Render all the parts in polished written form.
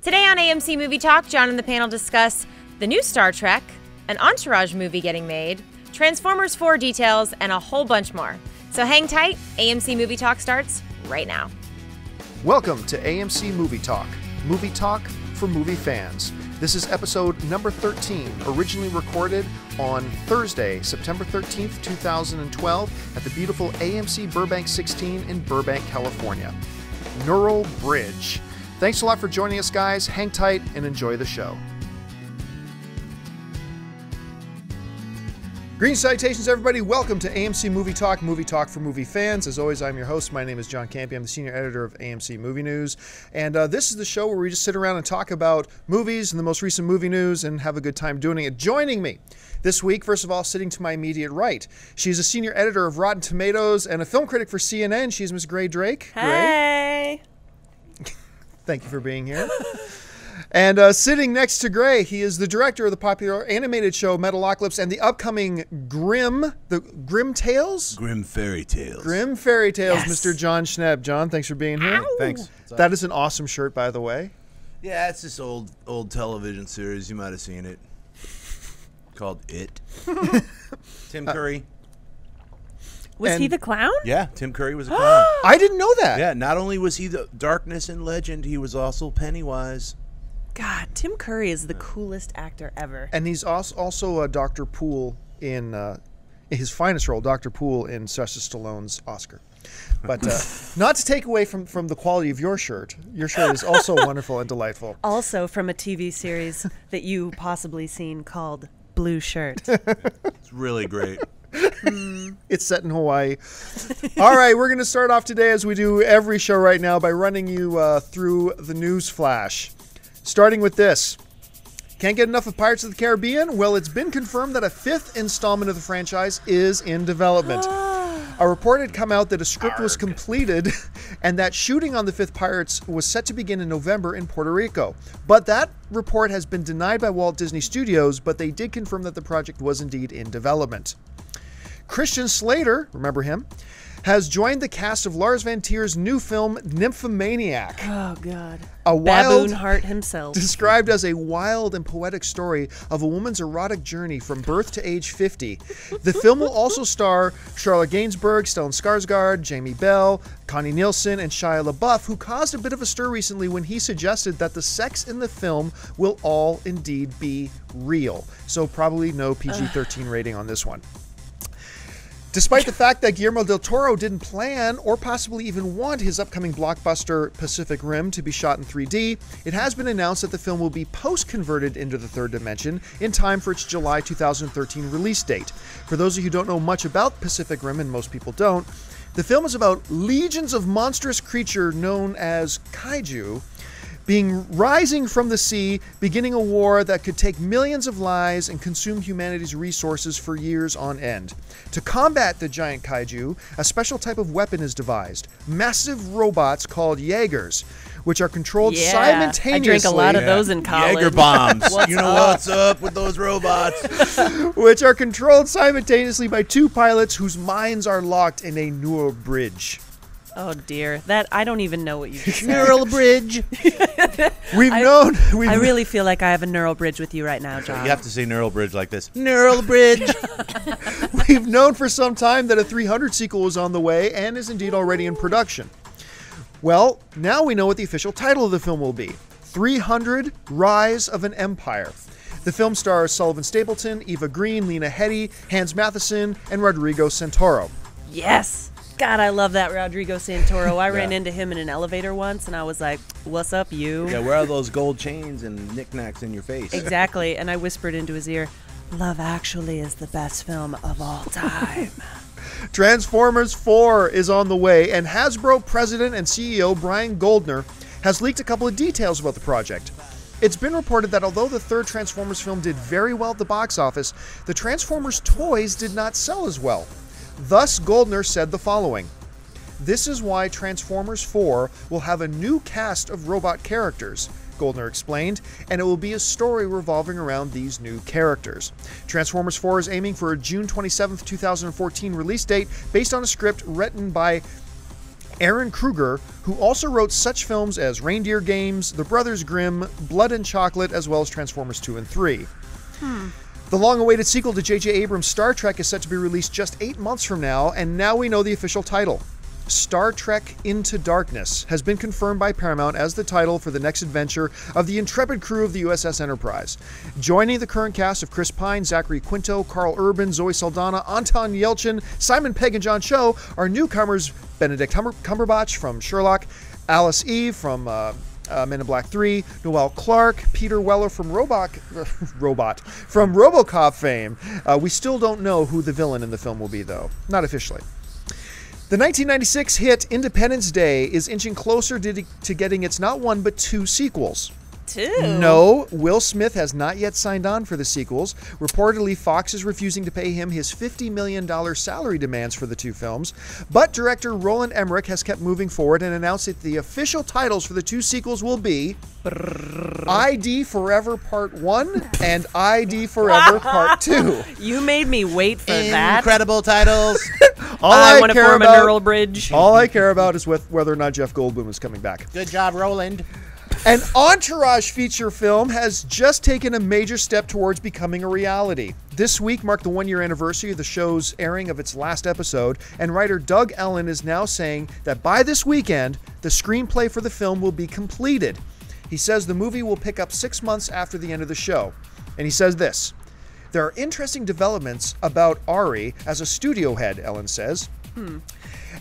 Today on AMC Movie Talk, John and the panel discuss the new Star Trek, an Entourage movie getting made, Transformers 4 details, and a whole bunch more. So hang tight, AMC Movie Talk starts right now. Welcome to AMC Movie Talk for movie fans. This is episode number 13, originally recorded on Thursday, September 13th, 2012, at the beautiful AMC Burbank 16 in Burbank, California. Neural Bridge. Thanks a lot for joining us, guys. Hang tight and enjoy the show. Greetings, salutations, everybody. Welcome to AMC Movie Talk for movie fans. As always, I'm your host. My name is John Campy. I'm the senior editor of AMC Movie News. And this is the show where we just sit around and talk about movies and the most recent movie news and have a good time doing it. Joining me this week, first of all, sitting to my immediate right, she's a senior editor of Rotten Tomatoes and a film critic for CNN. She's Miss Gray Drake. Hey! Thank you for being here. And sitting next to Gray, he is the director of the popular animated show Metalocalypse and the upcoming Grimm Tales? Grimm Fairy Tales. Grimm Fairy Tales, Yes. Mr. John Schneeb. John, thanks for being here. Thanks. That is an awesome shirt, by the way. Yeah, it's this old television series. You might have seen it. Called It. Tim Curry. Was he And- the clown? Yeah, Tim Curry was a clown. I didn't know that. Yeah, not only was he the darkness and legend, he was also Pennywise. God, Tim Curry is the coolest actor ever. And he's also Dr. Poole in his finest role, Dr. Poole in Sylvester Stallone's Oscar. But not to take away from the quality of your shirt. Your shirt is also wonderful and delightful. Also from a TV series that you possibly seen called Blue Shirt. It's really great. It's set in Hawaii. All right, we're going to start off today, as we do every show right now, by running you through the news flash. Starting with this. Can't get enough of Pirates of the Caribbean? Well, it's been confirmed that a fifth installment of the franchise is in development. A report had come out that a script was completed and that shooting on the fifth Pirates was set to begin in November in Puerto Rico. But that report has been denied by Walt Disney Studios, but they did confirm that the project was indeed in development. Christian Slater, remember him, has joined the cast of Lars Van Trier's new film, Nymphomaniac. Oh, God. A wild, Baboon Heart himself. described as a wild and poetic story of a woman's erotic journey from birth to age 50. The film will also star Charlotte Gainsbourg, Stellan Skarsgård, Jamie Bell, Connie Nielsen, and Shia LaBeouf, who caused a bit of a stir recently when he suggested that the sex in the film will all indeed be real. So probably no PG-13 rating on this one. Despite the fact that Guillermo del Toro didn't plan or possibly even want his upcoming blockbuster Pacific Rim to be shot in 3D, it has been announced that the film will be post-converted into the third dimension in time for its July 2013 release date. For those of you who don't know much about Pacific Rim, and most people don't, the film is about legions of monstrous creature known as kaiju rising from the sea, beginning a war that could take millions of lives and consume humanity's resources for years on end. To combat the giant kaiju, a special type of weapon is devised. Massive robots called Jaegers, which are controlled simultaneously. I drank a lot of those in college. Jaeger bombs. What's You know up? what's up with those robots? which are controlled simultaneously by two pilots whose minds are locked in a neural bridge. Oh, dear. That I don't even know what you just said. Neural bridge. I really feel like I have a neural bridge with you right now, John. You have to say neural bridge like this. Neural bridge. We've known for some time that a 300 sequel is on the way and is indeed already in production. Well, now we know what the official title of the film will be. 300 Rise of an Empire. The film stars Sullivan Stapleton, Eva Green, Lena Headey, Hans Matheson, and Rodrigo Santoro. Yes. God, I love that Rodrigo Santoro. I ran into him in an elevator once, and I was like, what's up, you? Yeah, where are those gold chains and knickknacks in your face? Exactly. And I whispered into his ear, Love Actually is the best film of all time. Transformers 4 is on the way, and Hasbro president and CEO Brian Goldner has leaked a couple of details about the project. It's been reported that although the third Transformers film did very well at the box office, the Transformers toys did not sell as well. Thus, Goldner said the following: "This is why Transformers 4 will have a new cast of robot characters," Goldner explained, "and it will be a story revolving around these new characters." Transformers 4 is aiming for a June 27th, 2014 release date based on a script written by Aaron Kruger, who also wrote such films as Reindeer Games, The Brothers Grimm, Blood and Chocolate, as well as Transformers 2 and 3. The long-awaited sequel to J.J. Abrams' Star Trek is set to be released just 8 months from now, and now we know the official title. Star Trek Into Darkness has been confirmed by Paramount as the title for the next adventure of the intrepid crew of the USS Enterprise. Joining the current cast of Chris Pine, Zachary Quinto, Carl Urban, Zoe Saldana, Anton Yelchin, Simon Pegg, and John Cho are newcomers Benedict Cumberbatch from Sherlock, Alice Eve from Men in Black 3, Noel Clark, Peter Weller from from RoboCop fame. We still don't know who the villain in the film will be, though. Not officially. The 1996 hit Independence Day is inching closer to getting its not one but 2 sequels. 2? No, Will Smith has not yet signed on for the sequels. Reportedly, Fox is refusing to pay him his $50 million salary demands for the 2 films. But director Roland Emmerich has kept moving forward and announced that the official titles for the 2 sequels will be ID Forever Part 1 and ID Forever Part 2. You made me wait for that. Incredible titles. I want to form a neural bridge. All I care about is whether or not Jeff Goldblum is coming back. Good job, Roland. An Entourage feature film has just taken a major step towards becoming a reality. This week marked the 1-year anniversary of the show's airing of its last episode, and writer Doug Ellen is now saying that by this weekend, the screenplay for the film will be completed. He says the movie will pick up 6 months after the end of the show. And he says this: "There are interesting developments about Ari as a studio head," Ellen says.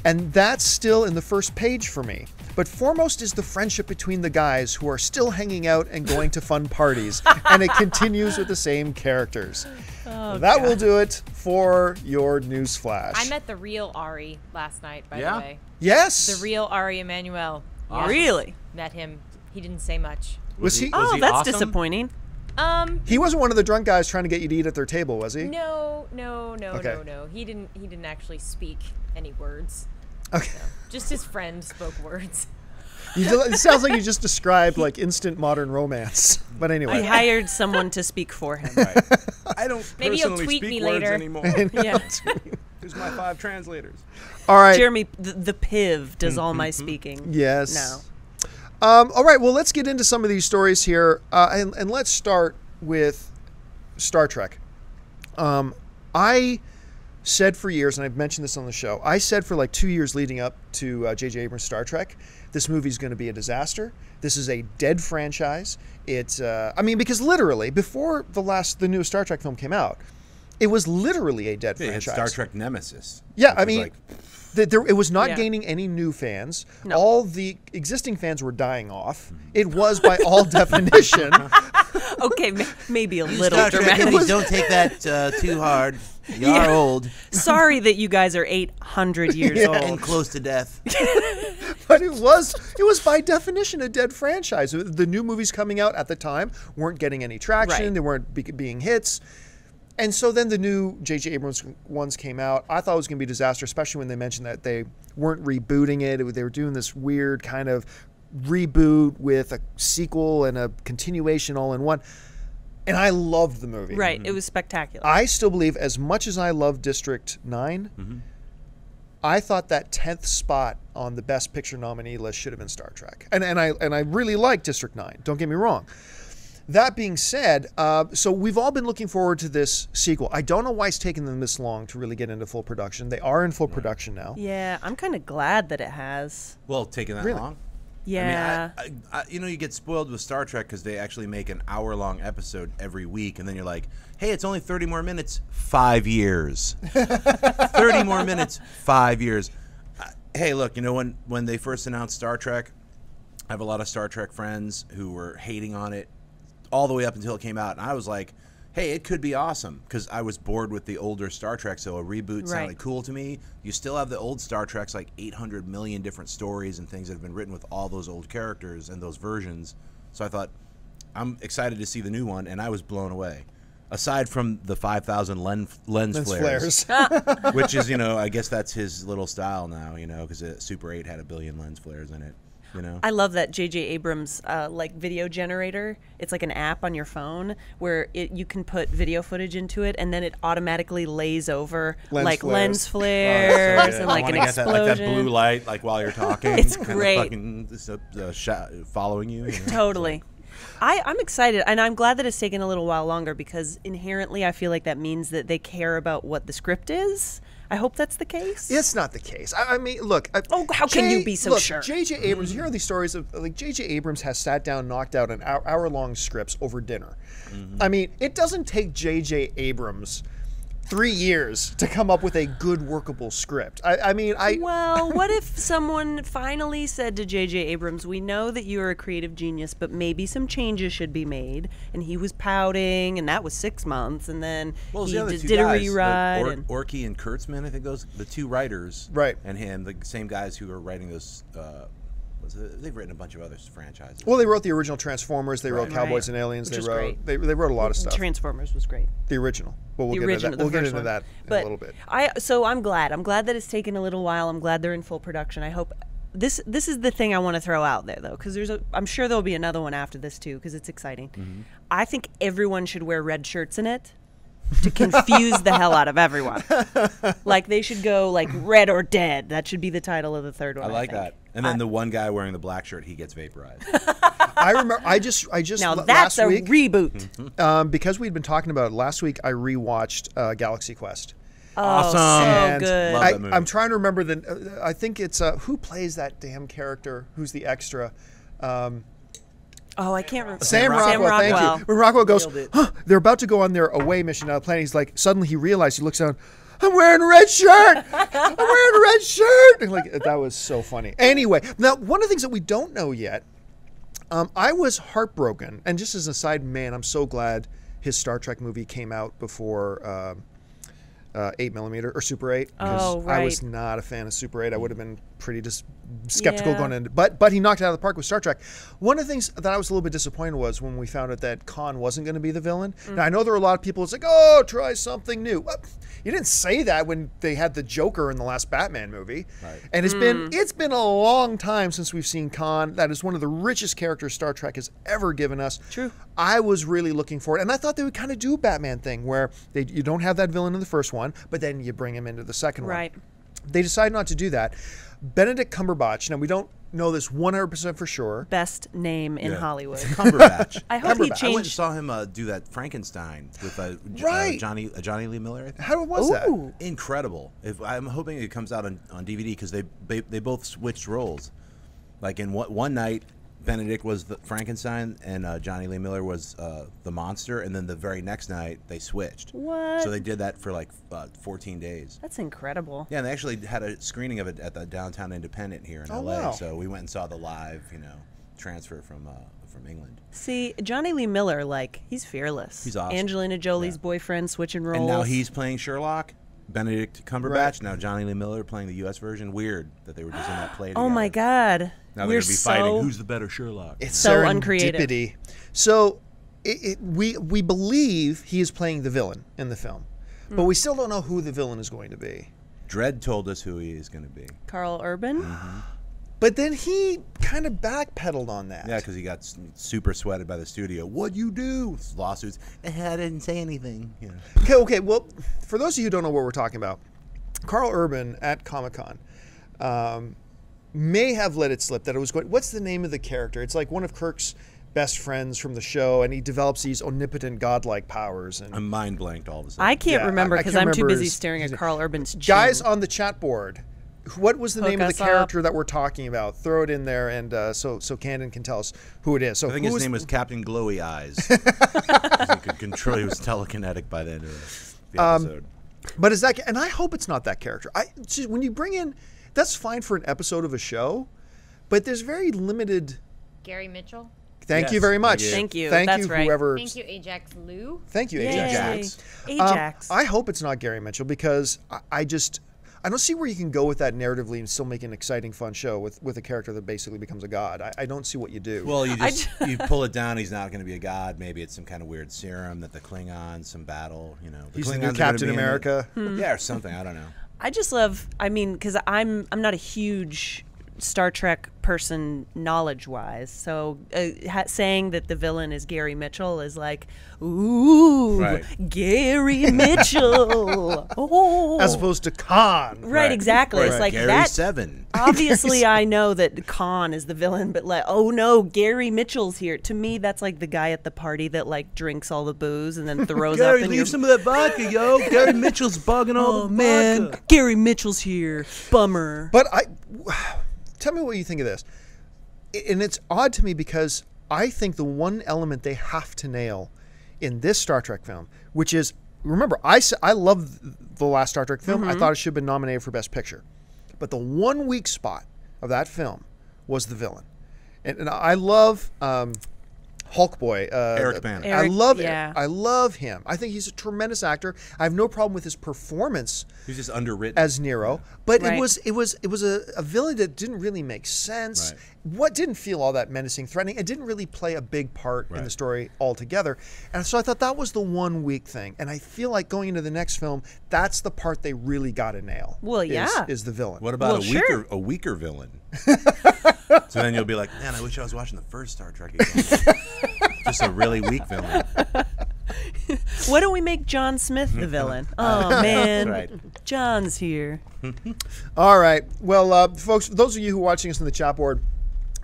"And that's still in the first page for me. But foremost is the friendship between the guys who are still hanging out and going to fun parties. And it continues with the same characters." That will do it for your news flash. I met the real Ari last night, by the way. Yes. The real Ari Emanuel. Yes. Really? Met him. He didn't say much. Was he? Oh, that's awesome? disappointing. He wasn't one of the drunk guys trying to get you to eat at their table, was he? No. Okay. He didn't actually speak any words. Okay. No. Just his friend spoke words. It sounds like you just described like instant modern romance. But anyway. He hired someone to speak for him. Right. I don't Maybe you'll personally tweet speak me words later. anymore. Yeah. Here's my 5 translators. All right. Jeremy, the PIV does all my speaking. Yes. now. All right. Well, let's get into some of these stories here, and let's start with Star Trek. I said for years, and I've mentioned this on the show, I said for like 2 years leading up to J.J. Abrams' Star Trek, this movie's going to be a disaster. This is a dead franchise. It's, because literally before the newest Star Trek film came out, it was literally a dead Yeah, it's franchise. Star Trek Nemesis. Yeah, which was it was not Yeah. gaining any new fans. No. All the existing fans were dying off. It was, by all definition, Okay, maybe a little Star Trek dramatic. movies, don't take that too hard. You are old Sorry that you guys are 800 years Yeah. and old. close to death. but it was by definition a dead franchise. The new movies coming out at the time weren't getting any traction. Right. They weren't being hits. And so then the new J.J. Abrams ones came out. I thought it was going to be a disaster, especially when they mentioned that they weren't rebooting it. They were doing this weird kind of reboot with a sequel and a continuation all in one. And I loved the movie. Right, it was spectacular. I still believe, as much as I love District 9, I thought that 10th spot on the Best Picture nominee list should have been Star Trek. And I really like District 9. Don't get me wrong. That being said, so we've all been looking forward to this sequel. I don't know why it's taken them this long to really get into full production. They are in full production now. Yeah, I'm kind of glad that it has. Well, taking that Really? long? Yeah. I mean, you get spoiled with Star Trek because they actually make an hour-long episode every week, and then you're like, hey, it's only 30 more minutes. 5 years. 30 more minutes. 5 years. Hey, look, when they first announced Star Trek, I have a lot of Star Trek friends who were hating on it all the way up until it came out, and I was like, hey, it could be awesome, because I was bored with the older Star Trek, so a reboot sounded Right. cool to me. You still have the old Star Treks, like 800 million different stories and things that have been written with all those old characters and those versions. So I thought, I'm excited to see the new one, and I was blown away. Aside from the 5,000 lens flares, which is, I guess that's his little style now, because Super 8 had 1 billion lens flares in it. You know. I love that J.J. Abrams like video generator. It's like an app on your phone where you can put video footage into it, and then it automatically lays over lens flares and like an explosion. Like that blue light, like while you're talking. It's kind great. Of fucking, following you. You know? Totally. I'm excited, and I'm glad that it's taken a little while longer because inherently I feel like that means that they care about what the script is. I hope that's the case. It's not the case. I mean, look. How can you be so sure? J.J. Abrams, you hear these stories of, like, J.J. Abrams has sat down, knocked out an hour-long scripts over dinner. I mean, it doesn't take J.J. Abrams 3 years to come up with a good, workable script. Well, what if someone finally said to J.J. Abrams, we know that you are a creative genius, but maybe some changes should be made, and he was pouting, and that was 6 months, and then he just did a rewrite. Orky and Kurtzman, I think the two writers, right, and him, the same guys who are writing those. They've written a bunch of other franchises. Well, they wrote the original Transformers. They wrote Cowboys and Aliens. They wrote a lot of stuff. Transformers was great. The original. But we'll get into that in a little bit. So I'm glad. I'm glad that it's taken a little while. I'm glad they're in full production. I hope this is the thing I want to throw out there though, because I'm sure there'll be another one after this too, because it's exciting. I think everyone should wear red shirts in it to confuse the hell out of everyone. Like they should go like Red or Dead. That should be the title of the third one. I like that. And then the one guy wearing the black shirt, he gets vaporized. I remember. I just now that's last week, reboot. Because we'd been talking about it last week. I rewatched Galaxy Quest. Awesome. So good. Love that movie. I'm trying to remember I think it's who plays that damn character? Who's the extra? I can't remember. Sam Rockwell. Thank you. When Rockwell goes, they're about to go on their away mission out of the planet. He's like, suddenly he realized, he looks down, I'm wearing a red shirt. I'm wearing a red shirt. And like, that was so funny. Anyway, now one of the things that we don't know yet, I was heartbroken. And just as an aside, man, I'm so glad his Star Trek movie came out before 8mm or Super 8. Because I was not a fan of Super 8. I would have been pretty skeptical going into it. But he knocked it out of the park with Star Trek. One of the things that I was a little bit disappointed was when we found out that Khan wasn't going to be the villain. Now, I know there were a lot of people who's like, oh, try something new. Well, you didn't say that when they had the Joker in the last Batman movie. Right. And it's been a long time since we've seen Khan. That is one of the richest characters Star Trek has ever given us. True. I was really looking forward, and I thought they would kind of do a Batman thing where you don't have that villain in the first one, but then you bring him into the second one. Right. They decided not to do that. Benedict Cumberbatch. Now, we don't know this 100% for sure. Best name in Hollywood. Cumberbatch. I hope he changed. I went and saw him do that Frankenstein with Johnny Lee Miller. I think. How was that? Incredible. I'm hoping it comes out on DVD because they both switched roles. Like in one night, Benedict was the Frankenstein and Johnny Lee Miller was the monster, and then the very next night they switched. What? So they did that for like 14 days. That's incredible. Yeah, and they actually had a screening of it at the Downtown Independent here in LA. Wow. So we went and saw the live, transfer from England. See, Johnny Lee Miller, like, he's fearless. He's awesome. Angelina Jolie's boyfriend, switching roles. And now he's playing Sherlock. Benedict Cumberbatch. Now Johnny Lee Miller playing the U.S. version. Weird that they were just in that play together. Oh my God. Now they're going to be fighting. Who's the better Sherlock? It's so serendipity. uncreative. So we believe he is playing the villain in the film, but we still don't know who the villain is going to be. Dredd told us who he is going to be. Carl Urban? Mm-hmm. But then he kind of backpedaled on that. Yeah, because he got super sweated by the studio. What'd you do? Lawsuits. I didn't say anything. Okay. Well, for those of you who don't know what we're talking about, Carl Urban at Comic-Con may have let it slip that it was going. What's the name of the character? It's like one of Kirk's best friends from the show, and he develops these omnipotent godlike powers. And I'm mind blanked all of a sudden. I can't remember because I'm too busy staring at Carl Urban's chin. Guys on the chat board, what was the name of the character that we're talking about? Throw it in there, and so Candon can tell us who it is. So I think his name was Captain Glowy Eyes. He could control. He was telekinetic by the end of the episode. But is that? And I hope it's not that character. When you bring in, that's fine for an episode of a show, but there's very limited. Gary Mitchell. Thank you very much. Thank you. Thank That's you, right. whoever. Thank you, Ajax Lou. Thank you, Ajax. Ajax. I hope it's not Gary Mitchell because I don't see where you can go with that narratively and still make an exciting, fun show with a character that basically becomes a god. I don't see what you do. Well, you pull it down. He's not going to be a god. Maybe it's some kind of weird serum that the Klingons, some battle. He's the new Captain America. Yeah, or something. I don't know. I just love. I mean, because I'm not a huge Star Trek person knowledge-wise. So saying that the villain is Gary Mitchell is like, ooh, Right. Gary Mitchell. Oh. As opposed to Khan. Right, exactly. Right. It's like Gary that. 7. Obviously, I know that Khan is the villain, but like, oh no, Gary Mitchell's here. To me, that's like the guy at the party that like drinks all the booze and then throws up. And leave some of that vodka, yo. Gary Mitchell's bugging all oh the man, vodka. Gary Mitchell's here. Bummer. But tell me what you think of this. And it's odd to me because I think the one element they have to nail in this Star Trek film, which is, remember, I love the last Star Trek film. I thought it should have been nominated for Best Picture. But the one weak spot of that film was the villain. And I love Hulk Boy. Eric Bana. I love yeah. I love him. I think he's a tremendous actor. I have no problem with his performance He's just underwritten. as Nero, but Right. it was a villain that didn't really make sense. Right. What didn't feel all that menacing, threatening. It didn't really play a big part in the Right. story altogether. And so I thought that was the one weak thing. And I feel like going into the next film, that's the part they really got to nail. Well, yeah. is the villain. What about Well, a weaker villain? So then you'll be like, man, I wish I was watching the first Star Trek again. Just a really weak villain. Why don't we make John Smith the villain? Oh man, right. John's here. All right. Well, folks, those of you who are watching us on the chat board,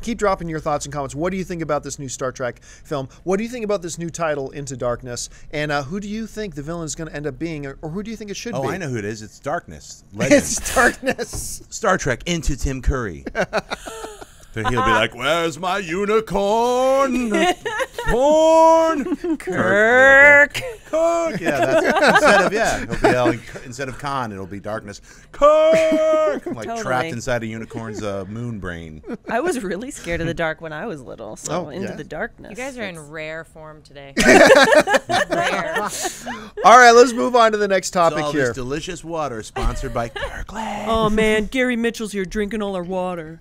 keep dropping your thoughts and comments. What do you think about this new Star Trek film? What do you think about this new title, Into Darkness? And who do you think the villain is going to end up being, or who do you think it should be? Oh, I know who it is. It's Darkness. Legend. It's Darkness. Star Trek Into Tim Curry. Then he'll be like, "Where's my unicorn? Corn, Kirk. Kirk." Yeah, that's he'll be yelling, instead of Khan, it'll be Darkness. Kirk, like Totally. trapped inside a unicorn's moon brain. I was really scared of the dark when I was little. So Oh, into yeah. the darkness. You guys are in It's- rare form today. Rare. All right, let's move on to the next topic All here. this delicious water sponsored by Kirkland. Oh man, Gary Mitchell's here drinking all our water.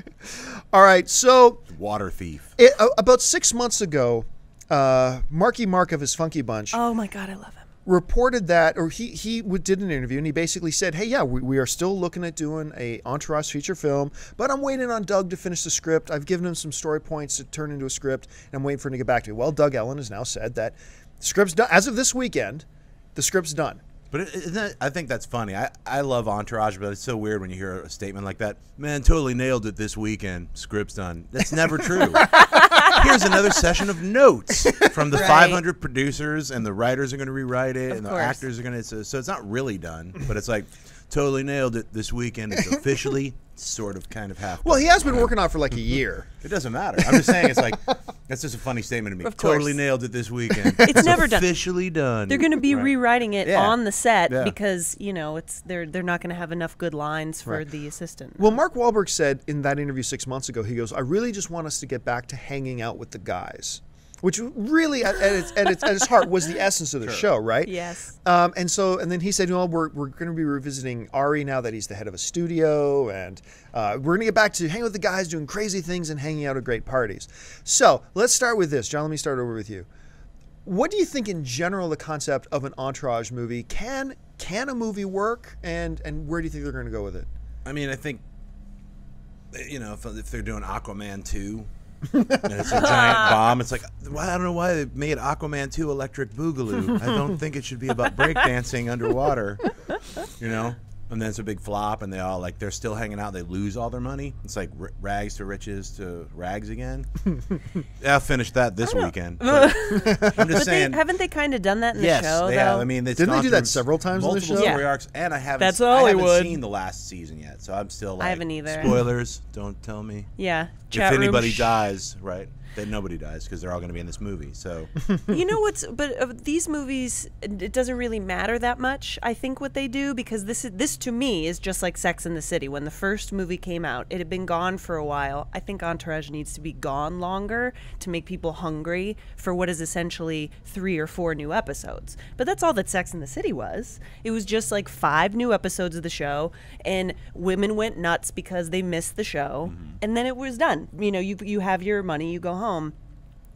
All right, so Water thief. about 6 months ago, Marky Mark of his Funky Bunch Oh my god, I love him. reported that, or he did an interview, and he basically said, hey, yeah, we are still looking at doing a Entourage feature film, but I'm waiting on Doug to finish the script. I've given him some story points to turn into a script, and I'm waiting for him to get back to me. Well, Doug Ellen has now said that the script's done. As of this weekend, the script's done. But I think that's funny. I love Entourage, but it's so weird when you hear a statement like that. Man, totally nailed it this weekend. Script's done. That's never true. Here's another session of notes from the Right. 500 producers, and the writers are going to rewrite it, and the course. actors are going to. So it's not really done, but it's like totally nailed it this weekend. It's officially sort of kind of half. Well, he has been working on it for like a year. It doesn't matter. I'm just saying it's like that's just a funny statement to me. Of course. Totally nailed it this weekend. It's never done. Officially done. They're going to be Right. rewriting it Yeah. on the set Yeah. because they're not going to have enough good lines for Right. the assistant. Well, Mark Wahlberg said in that interview 6 months ago, he goes, I really just want us to get back to hanging out with the guys, which really at its heart was the essence of the show, right? Yes. And then he said, well, we're going to be revisiting Ari now that he's the head of a studio, and we're going to get back to hanging with the guys, doing crazy things, and hanging out at great parties. So let's start with this. John, let me start over with you. What do you think in general the concept of an Entourage movie? Can a movie work, and where do you think they're going to go with it? I mean, I think, if they're doing Aquaman 2, and it's a giant bomb, it's like, I don't know why they made Aquaman 2 Electric Boogaloo. I don't think it should be about breakdancing underwater, And then it's a big flop, and they're still hanging out. They lose all their money. It's like rags to riches to rags again. Yeah, I'll finish that this weekend. But I'm just saying. Haven't they kind of done that in Yes, the show? they though? have. I mean, Didn't they do that several times in the multiple show? story Yeah. arcs, and I haven't. That's I haven't Hollywood. seen the last season yet, so I'm still like. I haven't either. Spoilers, don't tell me. Yeah. If Chat room. anybody dies, right? Then nobody dies because they're all going to be in this movie. So You know what's? But of these movies, it doesn't really matter that much. I think what they do, because this to me is just like Sex and the City. When the first movie came out, it had been gone for a while. I think Entourage needs to be gone longer to make people hungry for what is essentially 3 or 4 new episodes. But that's all that Sex and the City was. It was just like 5 new episodes of the show, and women went nuts because they missed the show, and then it was done. You have your money, you go home.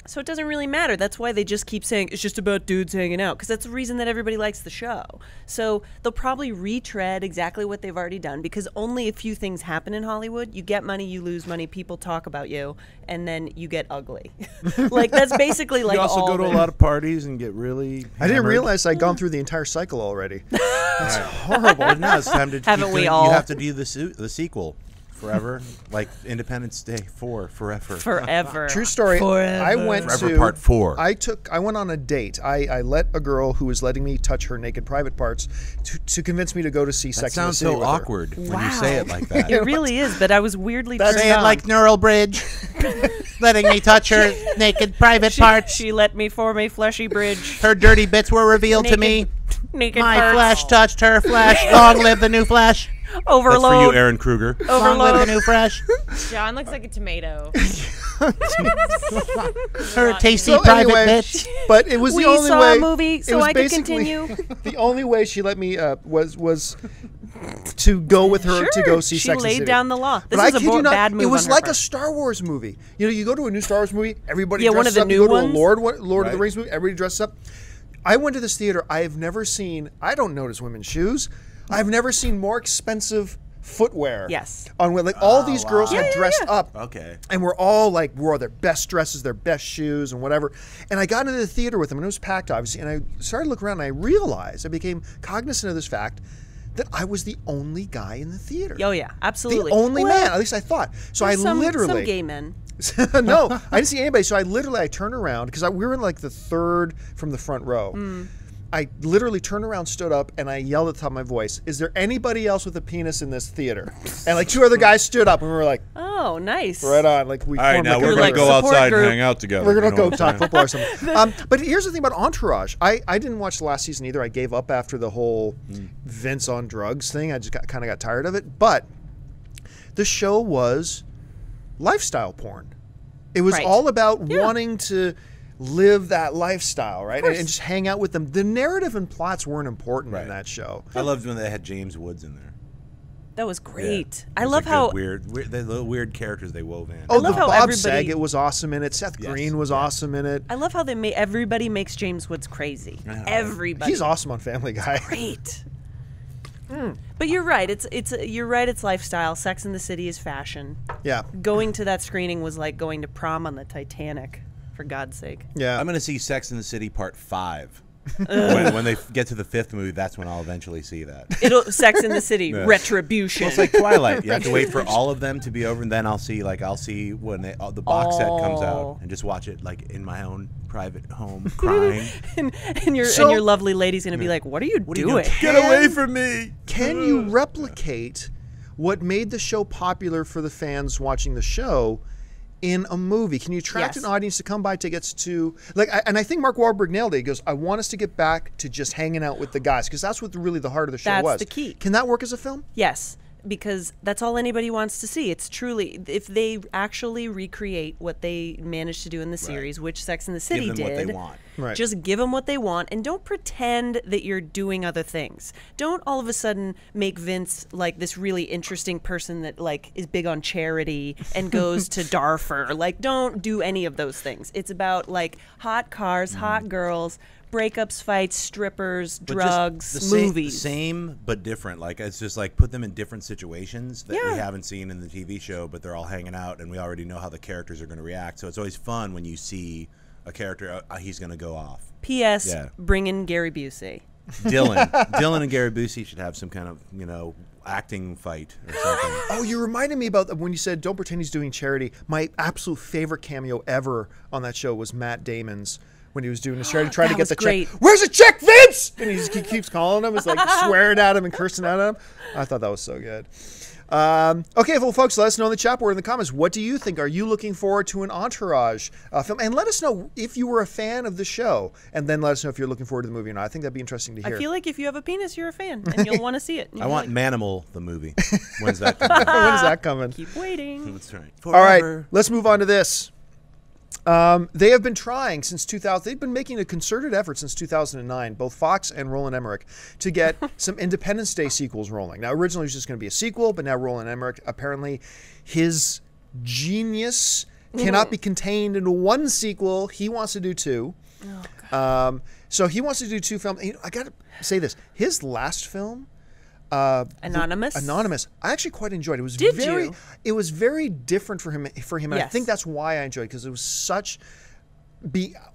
So it doesn't really matter. That's why they just keep saying it's just about dudes hanging out, because that's the reason that everybody likes the show. So they'll probably retread exactly what they've already done, because only a few things happen in Hollywood. You get money, you lose money, people talk about you, and then you get ugly. Like, that's basically like You also all go to a lot of parties and get really I didn't hammered. realize I'd gone through the entire cycle already. That's horrible. But now it's time to Haven't keep we doing, all? You have to do the sequel forever, like Independence Day 4 forever. Forever. True story. I went Forever to Part 4. I went on a date. I let a girl who was letting me touch her naked private parts to convince me to go to see That Sex and the sounds City so with her. awkward when you say it like that. It really is, but I was weirdly turned Say it on. like Neural Bridge, letting me touch her naked private parts. She let me form a fleshy bridge. Her dirty bits were revealed to me. Naked My parts. flesh touched her flesh. Long live the new flesh. Overload. That's for you, Aaron Kruger. Overload. Long live the new fresh. John looks like a tomato. Her tasty So private anyway, bits. but it was We the only saw way. a movie, it so was I could basically- continue. The only way she let me was to go with her to go see She Sex and the laid City. down the law. This But I is a kid you not, bad move it was on her like part. a Star Wars movie. You know, you go to a new Star Wars movie, everybody Yeah, one dresses of the up. new You go to ones. a Lord of the Right. Rings movie, everybody dresses up. I went to this theater. I have never seen. I don't notice women's shoes. I've never seen more expensive footwear. Yes. On like all these girls wow. had dressed up. Okay. And we're all like wore their best dresses, their best shoes, and whatever. And I got into the theater with them, and it was packed, obviously. And I started to look around, and I realized, I became cognizant of this fact, that I was the only guy in the theater. Oh yeah, absolutely. The only Well, man. At least I thought. So I there's some literally. gay men. No, I didn't see anybody. So I turned around because we were in like the third from the front row. Hmm. I literally turned around, stood up, and I yelled at the top of my voice, "Is there anybody else with a penis in this theater?" And like 2 other guys stood up, and we were like, Oh, nice. right on. Like we. All right, formed now like we're a going like to go support outside group. and hang out together. We're gonna You know go what I'm talk saying? football or something. But here's the thing about Entourage. I didn't watch the last season either. I gave up after the whole Vince on drugs thing. I just kind of got tired of it. But the show was lifestyle porn. It was Right. all about wanting to live that lifestyle, right? course. And just hang out with them. The narrative and plots weren't important in Right. that show. I loved when they had James Woods in there. That was great. Yeah. I It was love a how good, weird, the little weird characters they wove in. Oh, love the how Bob everybody- Saget was awesome in it. Seth Yes. Green was awesome in it. I love how everybody makes James Woods crazy. Everybody. He's awesome on Family Guy. Great. But you're right. You're right. It's lifestyle. Sex in the City is fashion. Yeah, Going to that screening was like going to prom on the Titanic. For God's sake. yeah. I'm going to see Sex and the City Part 5. when they get to the 5th movie, that's when I'll eventually see that. Sex in the City. Retribution. Well, it's like Twilight. You have to wait for all of them to be over, and then I'll see when the box set comes Oh. out, and just watch it like in my own private home, crying. and your So- lovely lady's gonna be like, "What are you What are you doing?" doing? Get away from me! Can you replicate what made the show popular for the fans watching the show in a movie? Can you attract Yes. an audience to come buy tickets to and I think Mark Wahlberg nailed it. He goes, "I want us to get back to just hanging out with the guys," because that's what really the heart of the show That's was. the key. Can that work as a film? Yes, because that's all anybody wants to see. It's truly, if they actually recreate what they managed to do in the series, which Sex and the City them did, what they want. Right. just give them what they want, and don't pretend that you're doing other things. Don't all of a sudden make Vince like this really interesting person that like is big on charity and goes to Darfur. Like, don't do any of those things. It's about like hot cars, hot girls, breakups, fights, strippers, But drugs, just the movies. same but different. Like it's just like put them in different situations that we Yeah. haven't seen in the TV show, but they're all hanging out, and we already know how the characters are going to react. So it's always fun when you see a character, he's going to go off. P.S. Yeah. Bring in Gary Busey. Dylan and Gary Busey should have some kind of acting fight or something. Oh, you reminded me about when you said don't pretend he's doing charity. My absolute favorite cameo ever on that show was Matt Damon's when he was doing his charity, trying to That get was the great. check. Where's the check, Vince? And he keeps calling him. It's like swearing at him and cursing at him. I thought that was so good. Okay, well, folks, let us know in the chat board in the comments. What do you think? Are you looking forward to an Entourage film? And let us know if you were a fan of the show. And then let us know if you're looking forward to the movie or not. I think that'd be interesting to hear. I feel like if you have a penis, you're a fan, and you'll want to see it. I want Manimal, the movie. When's that coming out? When is that coming? Keep waiting. That's right. All right, Forever. let's move on to this. They have been trying since 2000. They've been making a concerted effort since 2009, both Fox and Roland Emmerich, to get some Independence Day sequels rolling. Now, originally it was just going to be a sequel, but now Roland Emmerich, apparently his genius cannot be contained into one sequel. He wants to do two. Oh, God. So he wants to do two films. I got to say this. His last film, Anonymous. I actually quite enjoyed it. It was Did very, you? It was very different for him. And I Yes. think that's why I enjoyed it, because it was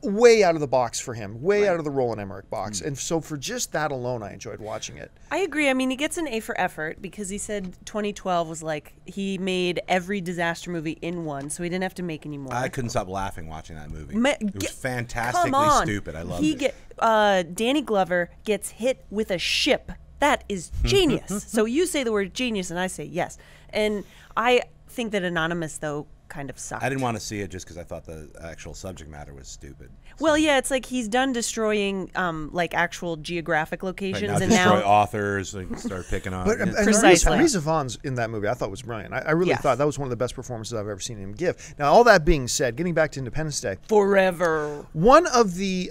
way out of the box for him, way out of the Roland Emmerich box. And so for just that alone, I enjoyed watching it. I agree. I mean, he gets an A for effort because he said 2012 was like he made every disaster movie in one, so he didn't have to make any more. I couldn't stop laughing watching that movie. It was Come fantastically on. stupid. I loved it. Danny Glover gets hit with a ship. That is genius. So you say the word genius, and I say yes. And I think that Anonymous, though, kind of sucked. I didn't want to see it just because I thought the actual subject matter was stupid. Well, yeah, it's like he's done destroying like actual geographic Right, locations, now and destroy now authors and start picking on. But yeah. Precisely. Rhys Ifans in that movie, I thought was brilliant. I really Yes. thought that was one of the best performances I've ever seen him give. Now, all that being said, getting back to Independence Day, forever. one of the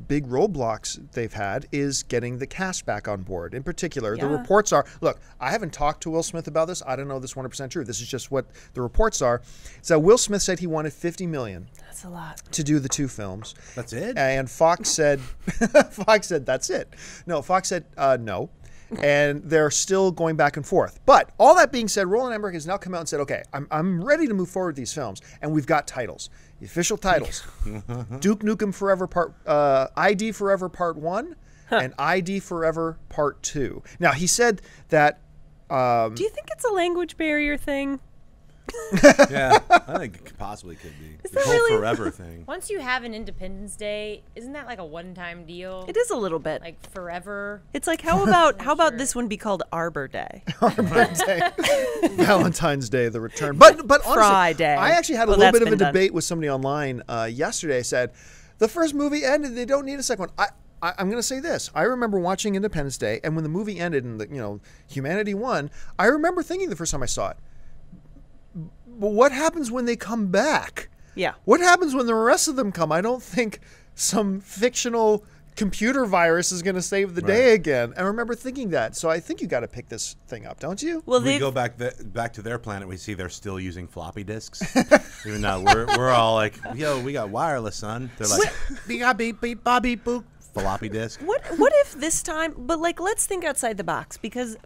big roadblocks they've had is getting the cast back on board. In particular, the Yeah. reports are, look, I haven't talked to Will Smith about this. I don't know this 100% true. This is just what the reports are. So Will Smith said he wanted $50 million That's a lot. to do the two films. That's it? And Fox said, that's it. No, Fox said, no. And they're still going back and forth. But all that being said, Roland Emmerich has now come out and said, okay, I'm ready to move forward with these films. And we've got titles, the official titles. Duke Nukem Forever ID Forever Part 1 and ID Forever Part 2. Now, he said that... Do you think it's a language barrier thing? Yeah, I think it possibly could be. Is The that whole really- forever thing. Once you have an Independence Day, isn't that like a one-time deal? It is a little bit. Like forever. It's like how about this one be called Arbor Day? Valentine's Day, the return. But honestly, Friday. I actually had a Well, little that's bit of a been done. debate with somebody online yesterday. Said the first movie ended, they don't need a second one. I'm going to say this. I remember watching Independence Day, and when the movie ended and humanity won, I remember thinking the first time I saw it, but what happens when they come back? Yeah. What happens when the rest of them come? I don't think some fictional computer virus is going to save the day again. I remember thinking that. So I think you got to pick this thing up, don't you? Well, We they go back to their planet. We see they're still using floppy disks. Even though we're all like, yo, we got wireless, son. They're like, beep beep beep beep beep boop. Floppy disk. What if this time? But like, let's think outside the box because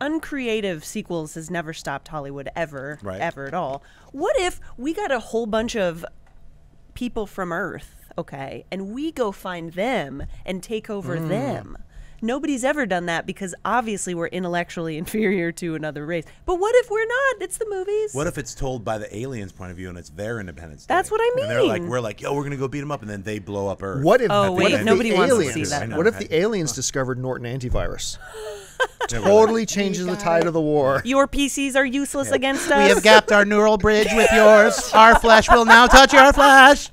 uncreative sequels has never stopped Hollywood ever at all. What if we got a whole bunch of people from Earth, okay, and we go find them and take over them? Nobody's ever done that because obviously we're intellectually inferior to another race. But what if we're not? It's the movies. What if it's told by the aliens' point of view and it's their Independence Day? That's what I And they're like, mean. we're like, yo, we're gonna go beat them up, and then they blow up Earth. What if? Oh, what wait, if nobody the wants to aliens, see that. What if the aliens discovered Norton antivirus? Yeah, we're Totally changes the tide of the war. Your PCs are useless against us? We have gapped our neural bridge with yours. Our flesh will now touch your flesh.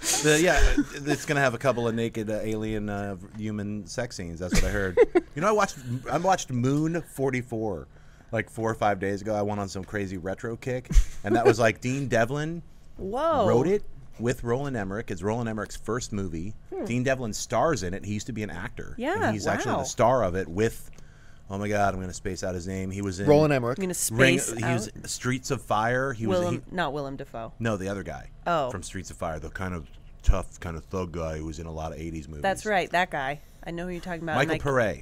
It's gonna have a couple of naked alien human sex scenes. That's what I heard. I watched Moon 44 like 4 or 5 days ago. I went on some crazy retro kick, and that was like Dean Devlin Whoa. wrote it with Roland Emmerich. It's Roland Emmerich's first movie. Dean Devlin stars in it. He used to be an actor. Yeah, and he's actually wow. the star of it with. Oh my God, I'm gonna space out his name. He was in Roland Emmerich. I'm gonna space He out. was Streets of Fire. Not Willem Dafoe. No, the other guy. Oh. From Streets of Fire, the kind of tough, kind of thug guy who was in a lot of 80s movies. That's right, that guy. I know who you're talking about. Michael and Pare.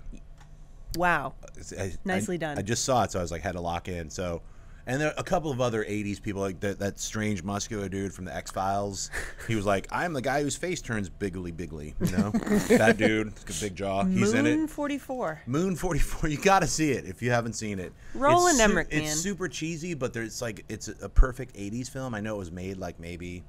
Wow. I- Nicely done. I just saw it, so I was like, had to lock in. So, and there are a couple of other 80s people, like that strange muscular dude from the X-Files. He was like, I'm the guy whose face turns bigly, that dude, big jaw. He's in Moon it. 44. Moon 44. You got to see it if you haven't seen it. Roland Emmerich, It's man. super cheesy, but it's a perfect 80s film. I know it was made like maybe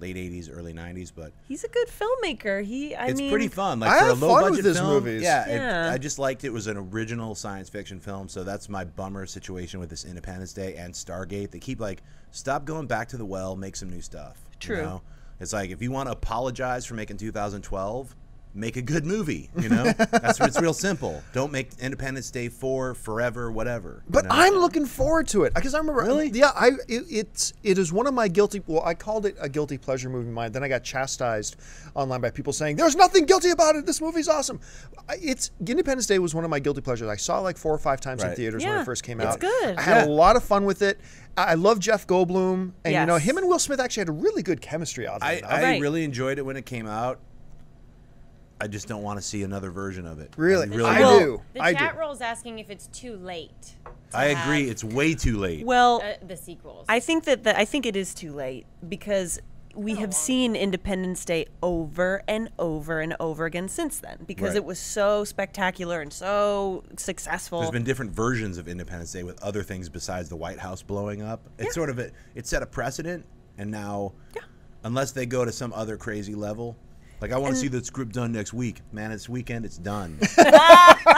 late 80s, early 90s, but He's a good filmmaker. it's pretty fun. Like I for a have low fun budget with his film, movies. Yeah. I just liked it was an original science fiction film. So that's my bummer situation with this Independence Day and Stargate. They keep like, stop going back to the well, make some new stuff. True. It's like if you want to apologize for making 2012, make a good movie. You know, it's real simple. Don't make Independence Day 4 forever, whatever. But I'm looking forward to it because I remember. Really? Yeah, it is one of my guilty. Well, I called it a guilty pleasure movie of mine. Then I got chastised online by people saying there's nothing guilty about it. This movie's awesome. Independence Day was one of my guilty pleasures. I saw it like 4 or 5 times in theaters when it first came out. It's good. I had a lot of fun with it. I love Jeff Goldblum, and you know, Yes. him and Will Smith actually had a really good chemistry. I Right. really enjoyed it when it came out. I just don't want to see another version of it. Really? really I don't. do. The I chat do. roll's asking if it's too late. to I agree. have, It's way too late. Well, the sequels. I think I think it is too late because we have seen Independence Day over and over and over again since then because Right. it was so spectacular and so successful. There's been different versions of Independence Day with other things besides the White House blowing up. It's sort of it set a precedent, and now, unless they go to some other crazy level, like I want to see the script done next week. Man, it's weekend, it's done.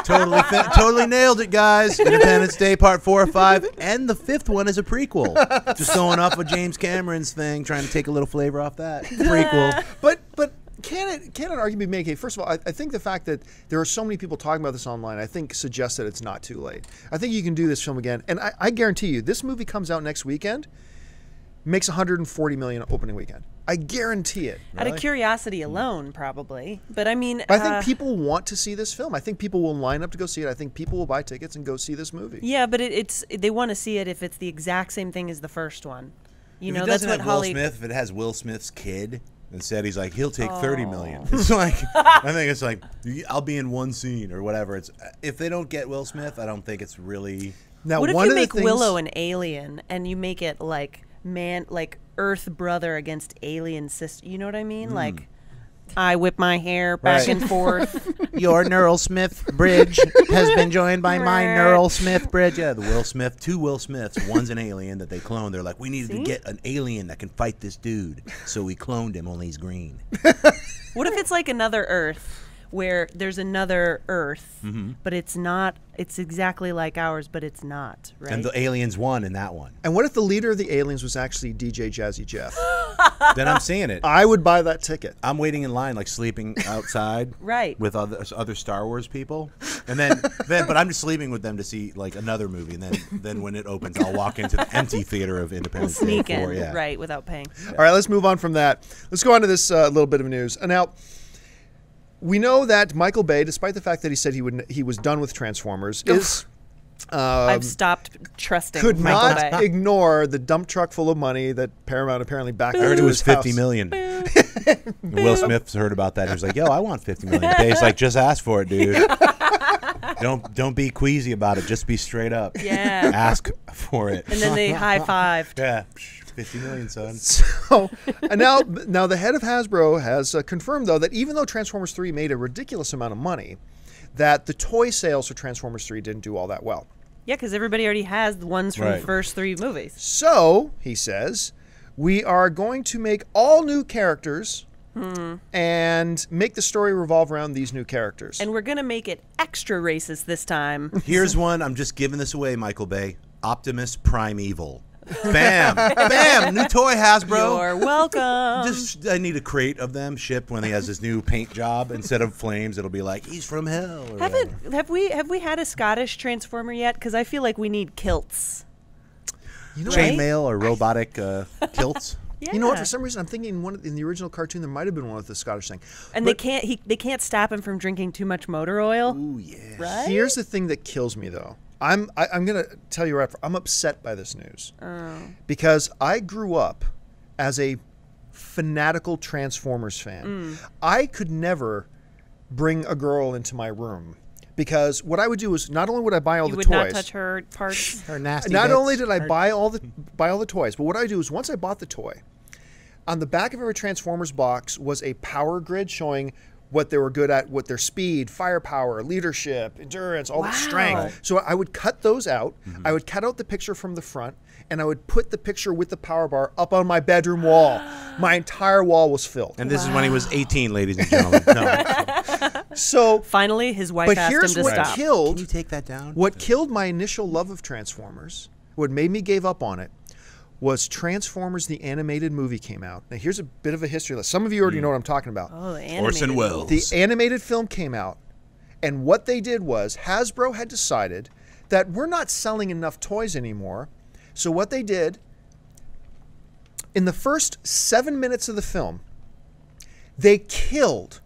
Totally nailed it, guys. Independence Day Part 4 or 5, and the 5th one is a prequel. Just going off of James Cameron's thing, trying to take a little flavor off that prequel. But can an argument be made? First of all, I think the fact that there are so many people talking about this online, I think suggests that it's not too late. I think you can do this film again, and I guarantee you, this movie comes out next weekend, makes 140 million opening weekend. I guarantee it. Out of curiosity alone, probably. But I mean, I think people want to see this film. I think people will line up to go see it. I think people will buy tickets and go see this movie. yeah, but they want to see it if it's the exact same thing as the first one. You know, If it that's doesn't what have Will Holly. Smith, if it has Will Smith's kid, instead he's like, he'll take 30 million. It's like, I think it's like, I'll be in one scene or whatever. It's if they don't get Will Smith, I don't think it's really. Now, What if one you of the make things, Willow an alien and you make it like Earth brother against alien sister? You know what I mean? Like, I whip my hair back Right. and forth. Your Neural Smith bridge has been joined by my Neural Smith bridge. Yeah, the Will Smith, 2 Will Smiths. One's an alien that they cloned. They're like, we needed to get an alien that can fight this dude. So we cloned him, only he's green. What if it's like another Earth where there's another Earth, but it's not, it's exactly like ours, but it's not, right? And the aliens won in that one. And what if the leader of the aliens was actually DJ Jazzy Jeff? Then I'm seeing it. I would buy that ticket. I'm waiting in line, like sleeping outside, Right. with other Star Wars people, and then, but I'm just sleeping with them to see like another movie, and then when it opens, I'll walk into the empty theater of Independence Day Sneak 4. in, Yeah. right, without paying. All right, let's move on from that. Let's go on to this little bit of news. Now, we know that Michael Bay, despite the fact that he said he was done with Transformers, I've stopped trusting could Michael not Bay. ignore the dump truck full of money that Paramount apparently backed I up heard to it was his house. 50 million. Will Smith heard about that. He was like, "Yo, I want 50 million." Bay's like, "Just ask for it, dude. Don't be queasy about it. Just be straight up. Yeah. Ask for it." And then they high-fived. Yeah, 50 million, son. So, and now the head of Hasbro has confirmed, though, that even though Transformers 3 made a ridiculous amount of money, that the toy sales for Transformers 3 didn't do all that well. Yeah, because everybody already has the ones from Right. the first 3 movies. So, he says, we are going to make all new characters and make the story revolve around these new characters. And we're going to make it extra racist this time. Here's one. I'm just giving this away, Michael Bay. Optimus Primeval. Bam, bam. New toy, Hasbro. You're welcome. Just I need a crate of them shipped when he has his new paint job. Instead of flames, it'll be like he's from hell. Or whatever. Have we had a Scottish Transformer yet? Because I feel like we need kilts. you know, Right? Chainmail or robotic kilts. Yeah. you know what? For some reason, I'm thinking in the original cartoon there might have been one with the Scottish thing. And But they can't stop him from drinking too much motor oil. Ooh yeah. Right? here's the thing that kills me, though. I'm gonna tell you right. I'm upset by this news because I grew up as a fanatical Transformers fan. I could never bring a girl into my room because what I would do is not only would I buy all You the would toys. not touch her parts. Her nasty. Not bits. only did I buy all the toys, but what I do is once I bought the toy, on the back of every Transformers box was a power grid showing what they were good at, what their speed, firepower, leadership, endurance, all the strength. Right. So I would cut those out. I would cut out the picture from the front, and I would put the picture with the power bar up on my bedroom wall. My entire wall was filled. And this is when he was 18, ladies and gentlemen. No. So, Finally, his wife but asked him here's to what stop. killed take that down? What killed my initial love of Transformers, what made me give up on it, was Transformers the animated movie came out. Now here's a bit of a history lesson. Some of you already know what I'm talking about. Oh, the animated. Orson Welles. The animated film came out, and what they did was Hasbro had decided that we're not selling enough toys anymore. So what they did, in the first 7 minutes of the film, they killed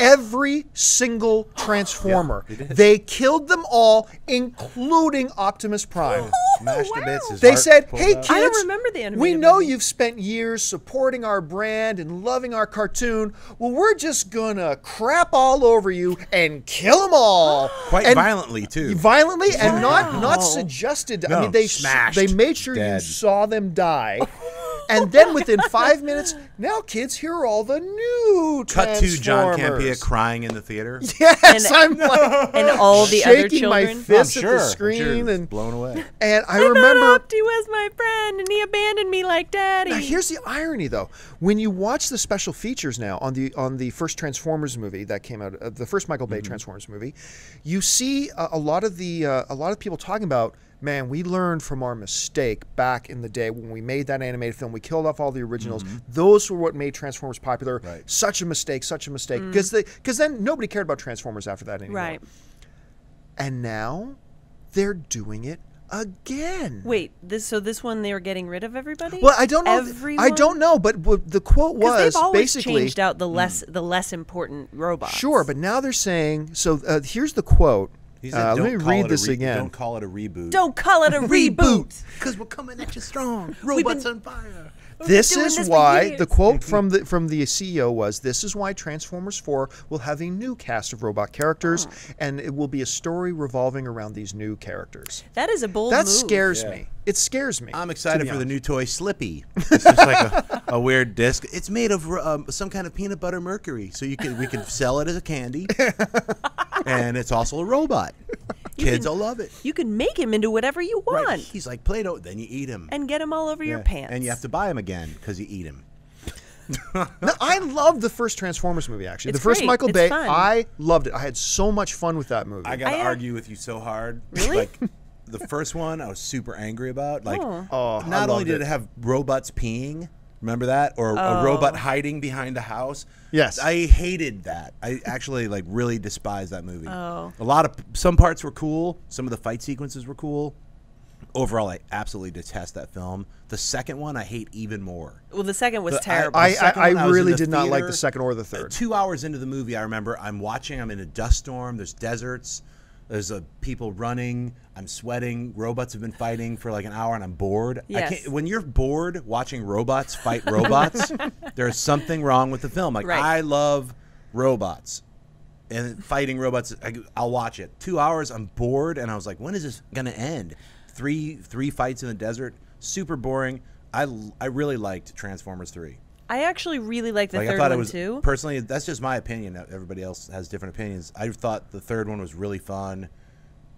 every single Transformer. They killed them all, including Optimus Prime. Smashed to bits. His They heart said, pulled hey, out. kids, I don't remember the animated we know movie. you've spent years supporting our brand and loving our cartoon. Well, we're just going to crap all over you and kill them all. Quite And violently, too. Violently and not suggested. I No, mean, they smashed, they made sure you dead. saw them die. And then within 5 minutes, now kids, here are all the new Cut to John Transformers. Campea crying in the theater. Yes, And- I'm like And all the other shaking my children. fist I'm at sure. the I'm screen. sure. And Blown away. I I remember. thought Opti was my friend, and he abandoned me like daddy. Now, here's the irony, though. When you watch the special features now on the first Transformers movie that came out, the first Michael Bay Transformers movie, you see a lot of people talking about, man, we learned from our mistake back in the day when we made that animated film. We killed off all the originals. Those were what made Transformers popular. Right. Such a mistake, such a mistake. Because then nobody cared about Transformers after that anymore. Right. And now they're doing it again. Wait, this one they were getting rid of everybody? Well, I don't know. Everyone? I don't know, but the quote Because was they've always basically changed out the less important robots. sure, but now they're saying so. Here's the quote. He said, Let me "Don't call read it a this again. Don't call it a reboot. Don't call it a reboot. Because we're coming at you strong. We've Robots been- on fire. This doing is this for why years. the quote from the CEO was, "This is why Transformers 4 will have a new cast of robot characters, and it will be a story revolving around these new characters." That is a bold That move. scares Yeah. me. It scares me. I'm to excited be for the honest. new toy Slippy. It's just like a weird disc. It's made of some kind of peanut butter mercury, so we can sell it as a candy, and it's also a robot. Kids will love it. You can make him into whatever you want Right. He's like Play-Doh. Then you eat him, and get him all over your Yeah. pants. and you have to buy him again because you eat him. No, I loved the first Transformers movie. Actually, It's the first great. Michael It's Bay, fun. I loved it. I had so much fun with that movie. I got to I, argue with you so hard. Really? Like the first one, I was super angry about. Like, Oh, I not only loved did it. it have robots peeing, remember that, or a robot hiding behind a house. Yes. I hated that. I actually like really despised that movie. Oh. Some parts were cool. Some of the fight sequences were cool. Overall, I absolutely detest that film. The second one, I hate even more. Well, the second was The- terrible. the second one, I was in really the did not like theater. the second or the third. 2 hours into the movie, I remember I'm in a dust storm. There's deserts. There's people running. I'm sweating. Robots have been fighting for like an hour, and I'm bored. Yes. When you're bored watching robots fight robots, there's something wrong with the film. Like, Right. I love robots. And fighting robots, I'll watch it. 2 hours, I'm bored, and I was like, when is this going to end? Three fights in the desert, super boring. I really liked Transformers 3. I actually really like the Like, third I thought one it was too. personally. That's just my opinion. Everybody else has different opinions. I thought the third one was really fun,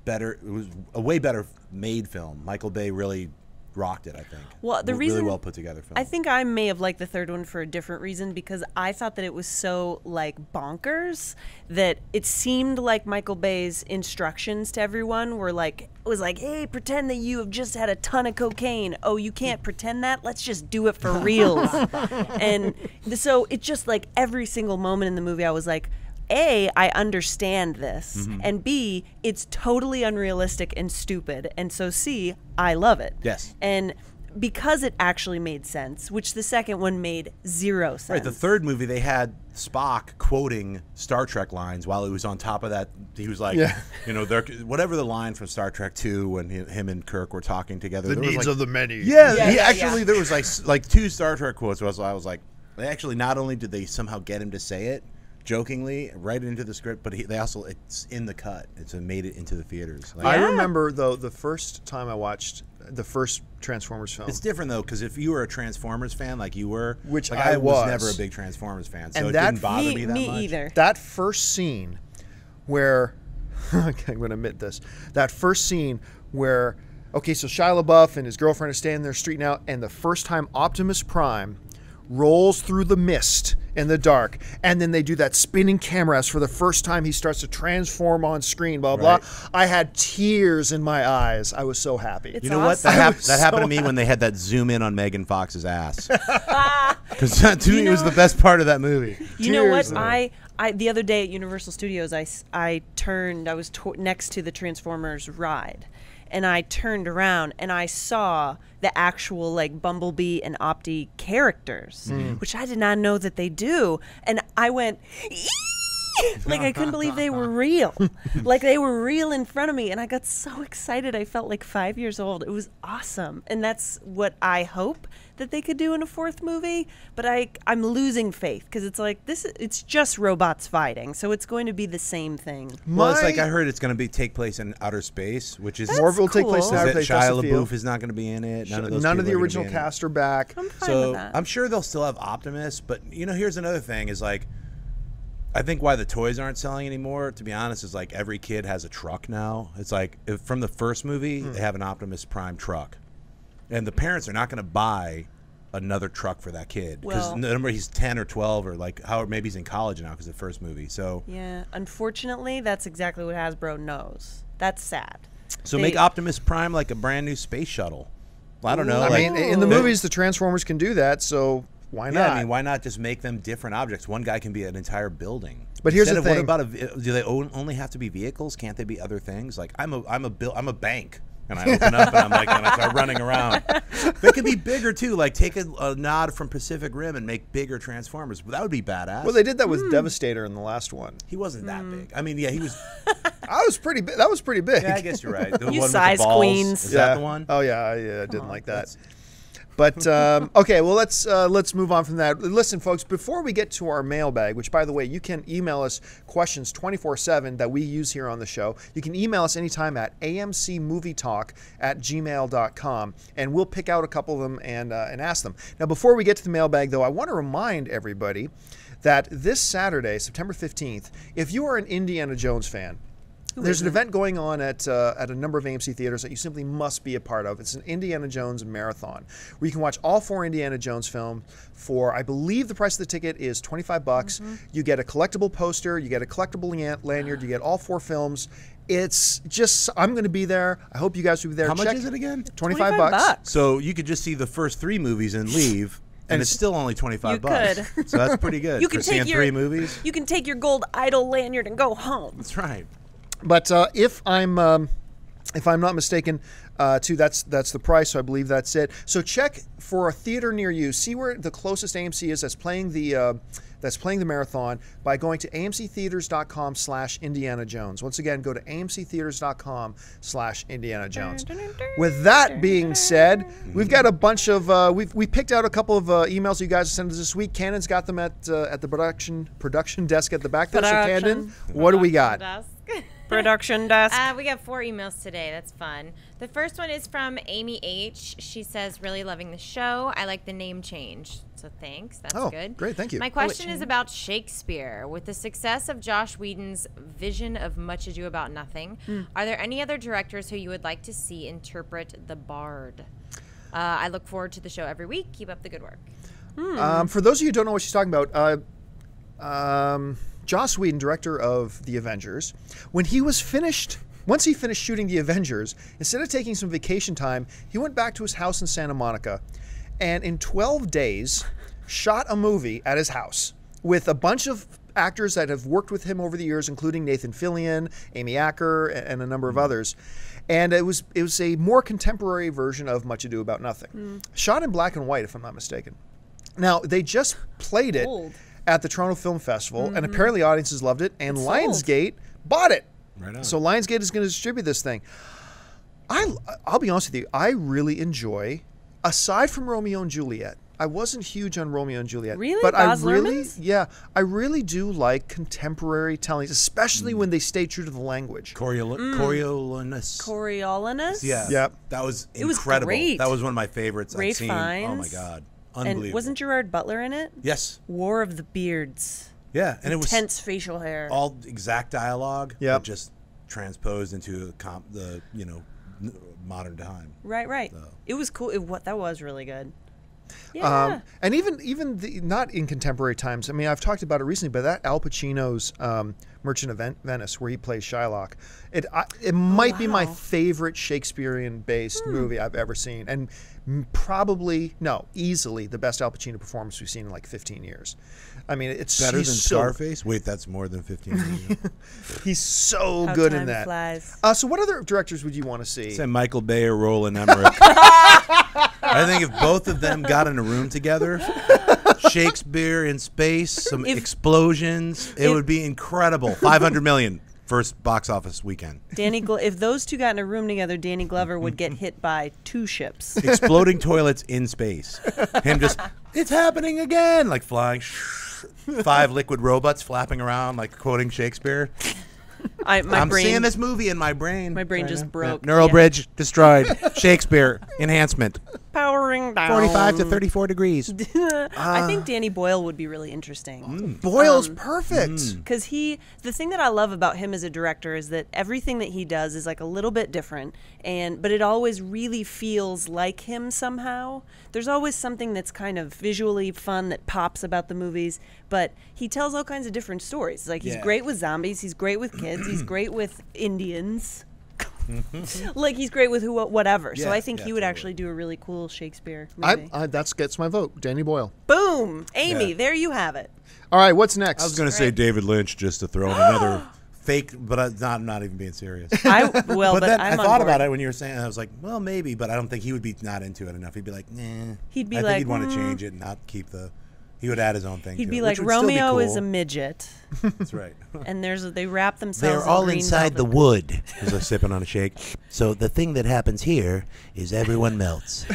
better. It was a way better made film. Michael Bay really rocked it. I think. Well, the Really reason well put together film. I think I may have liked the third one for a different reason because I thought that it was so like bonkers that it seemed like Michael Bay's instructions to everyone were like it was like, hey, pretend that you have just had a ton of cocaine. Oh, you can't pretend that? Let's just do it for reals. And so it just like every single moment in the movie I was like, A, I understand this, and B, it's totally unrealistic and stupid, and so C, I love it. Yes. And because it actually made sense, which the second one made zero sense. Right, the third movie they had Spock quoting Star Trek lines while he was on top of that. He was like, Yeah. you know, whatever the line from Star Trek 2 when him and Kirk were talking together. The there was needs like, of the many. Yeah, Yeah, he yeah, actually yeah. there was like two Star Trek quotes. Where I was like, they actually not only did they somehow get him to say it jokingly right into the script, but they also it's in the cut. It's made it into the theaters. Like, I Yeah. remember though the first time I watched the first Transformers film. it's different though because if you were a Transformers fan like you were, Which like, I was. never a big Transformers fan, so And it that- didn't bother me that me much. either. That first scene where okay, I'm going to admit this. That first scene where okay, so Shia LaBeouf and his girlfriend are standing there streeting out, and the first time Optimus Prime rolls through the mist in the dark, and then they do that spinning camera as for the first time he starts to transform on screen, blah blah. Right. I had tears in my eyes. I was so happy. It's You know what? awesome. That happened to me when they had that zoom in on Megan Fox's ass. Because that to me was the best part of that movie. You know what? Tears. I the other day at Universal Studios, I was next to the Transformers ride, and I turned around and I saw the actual like Bumblebee and Opti characters, which I did not know that they do, and I went. "Eee!" Like I couldn't believe they were real. Like they were real in front of me, and I got so excited. I felt like 5 years old. It was awesome, and that's what I hope that they could do in a fourth movie. But I'm losing faith because it's like it's just robots fighting, so it's going to be the same thing. Well, it's like I heard it's going to take place in outer space, which is More of it will take place in cool. outer that space. That's Shia the feel. LaBeouf is not going to be in it. None of those None of people the are gonna original be in it. cast are back. I'm fine So with that. I'm sure they'll still have Optimus, but here's another thing: is like, I think why the toys aren't selling anymore, to be honest, is like every kid has a truck now. It's like from the first movie, they have an Optimus Prime truck, and the parents are not going to buy another truck for that kid because Well- remember he's 10 or 12 or like maybe he's in college now because of the first movie. So Yeah, unfortunately, that's exactly what Hasbro knows. That's sad. make Optimus Prime like a brand new space shuttle. Well, I don't know. I like, mean, in the movies, the Transformers can do that, so why not? yeah, I mean, why not just make them different objects? One guy can be an entire building. But here's Instead the of, thing. what about do they only have to be vehicles? Can't they be other things? Like I'm a bank, and I open up and I start running around. They could be bigger too. Like take a nod from Pacific Rim and make bigger Transformers. That would be badass. Well, they did that with Devastator in the last one. He wasn't that big. I mean, yeah, he was. I was pretty big. That was pretty big. Yeah, I guess you're right. The You one size with the balls. queens. Is Yeah. that the one? Oh yeah, I didn't like that. But okay, well let's move on from that. Listen, folks, before we get to our mailbag, which by the way, you can email us questions 24/7 that we use here on the show. You can email us anytime at amcmovietalk@gmail.com, and we'll pick out a couple of them and ask them. Now, before we get to the mailbag, though, I want to remind everybody that this Saturday, September 15th, if you are an Indiana Jones fan, there's an event going on at a number of AMC theaters that you simply must be a part of. It's an Indiana Jones marathon where you can watch all 4 Indiana Jones films for, I believe the price of the ticket is $25. You get a collectible poster, you get a collectible lanyard, you get all 4 films. It's just, I'm going to be there. I hope you guys will be there. How much is it again? $25. So you could just see the first 3 movies and leave. And it's still only $25. You could. So that's pretty good. You for can seeing take 3 movies. You can take your gold idol lanyard and go home. That's right. But if I'm not mistaken, too, that's the price. So I believe that's it. So check for a theater near you. See where the closest AMC is that's playing the marathon by going to amctheaters.com/Indiana Jones. Once again, go to amctheaters.com/Indiana Jones. With that being said, we've got a bunch of we picked out a couple of emails you guys sent us this week. Cannon's got them at the production desk at the back there. So Cannon, what do we got? Production desk. We got 4 emails today. That's fun. The first one is from Amy H. She says, really loving the show. I like the name change. So thanks. That's good. Great. Thank you. My question is about Shakespeare. With the success of Joss Whedon's vision of Much Ado About Nothing, are there any other directors who you would like to see interpret the Bard? I look forward to the show every week. Keep up the good work. For those of you who don't know what she's talking about, Joss Whedon, director of The Avengers, once he finished shooting The Avengers, instead of taking some vacation time, he went back to his house in Santa Monica and in 12 days shot a movie at his house with a bunch of actors that have worked with him over the years, including Nathan Fillion, Amy Acker, and a number of others. And it was a more contemporary version of Much Ado About Nothing. Shot in black and white, if I'm not mistaken. Now, they just played it at the Toronto Film Festival, and apparently audiences loved it, and Lionsgate bought it. Right on. So Lionsgate is going to distribute this thing. I'll be honest with you, I really enjoy, aside from Romeo and Juliet, I wasn't huge on Romeo and Juliet. Really? But Baz I really, Luhrmann's? I really do like contemporary tellings, especially when they stay true to the language. Coriolanus. Coriolanus? Yeah. Yep. That was It was incredible. great. That was one of my favorites Ralph I've seen. Oh my Fiennes. God. Unbelievable. And wasn't Gerard Butler in it? Yes. War of the Beards. Yeah. And it was Intense facial hair. all exact dialogue. Yep. But just transposed into the modern time. Right. It was cool. That was really good. Yeah. And even not in contemporary times. I mean, I've talked about it recently, but that Al Pacino's Merchant of Venice, where he plays Shylock, it might be my favorite Shakespearean-based movie I've ever seen, and easily the best Al Pacino performance we've seen in like 15 years. I mean, it's Better than so, Scarface? Wait, that's more than 15 years. he's so How good time in that. flies. So what other directors would you want to see? Say Michael Bay or Roland Emmerich. I think if both of them got in a room together, Shakespeare in space, some explosions, it would be incredible. 500 million first box office weekend. If those two got in a room together, Danny Glover would get hit by 2 ships. Exploding toilets in space. Him just, it's happening again, like flying. 5 liquid robots flapping around, like quoting Shakespeare. I'm seeing this movie in my brain. My brain just broke. Neural bridge destroyed. Shakespeare enhancement. Powering down. 45 to 34 degrees. I think Danny Boyle would be really interesting. Boyle's perfect. Because the thing that I love about him as a director is that everything that he does is like a little bit different, but it always really feels like him somehow. There's always something that's kind of visually fun that pops about the movies, but he tells all kinds of different stories. Like he's great with zombies, he's great with kids, he's great with Indians. Like he's great with whatever. So I think he would actually do a really cool Shakespeare movie. That gets my vote. Danny Boyle. Boom, Amy. There you have it. All right, what's next? I was going to say David Lynch just to throw in another fake, but I'm not even being serious. But then I'm I thought on about board. it when you were saying it. I was like, well, maybe, but I don't think he would be not into it enough. He'd be like, nah. He'd be I like, think he'd want to change it and not keep he would add his own thing. He'd to be it, like, which would still be Romeo is cool. a midget, That's right. and they wrap themselves. They're in all green inside the velvet. wood. As I sipping on a shake. So the thing that happens here is everyone melts.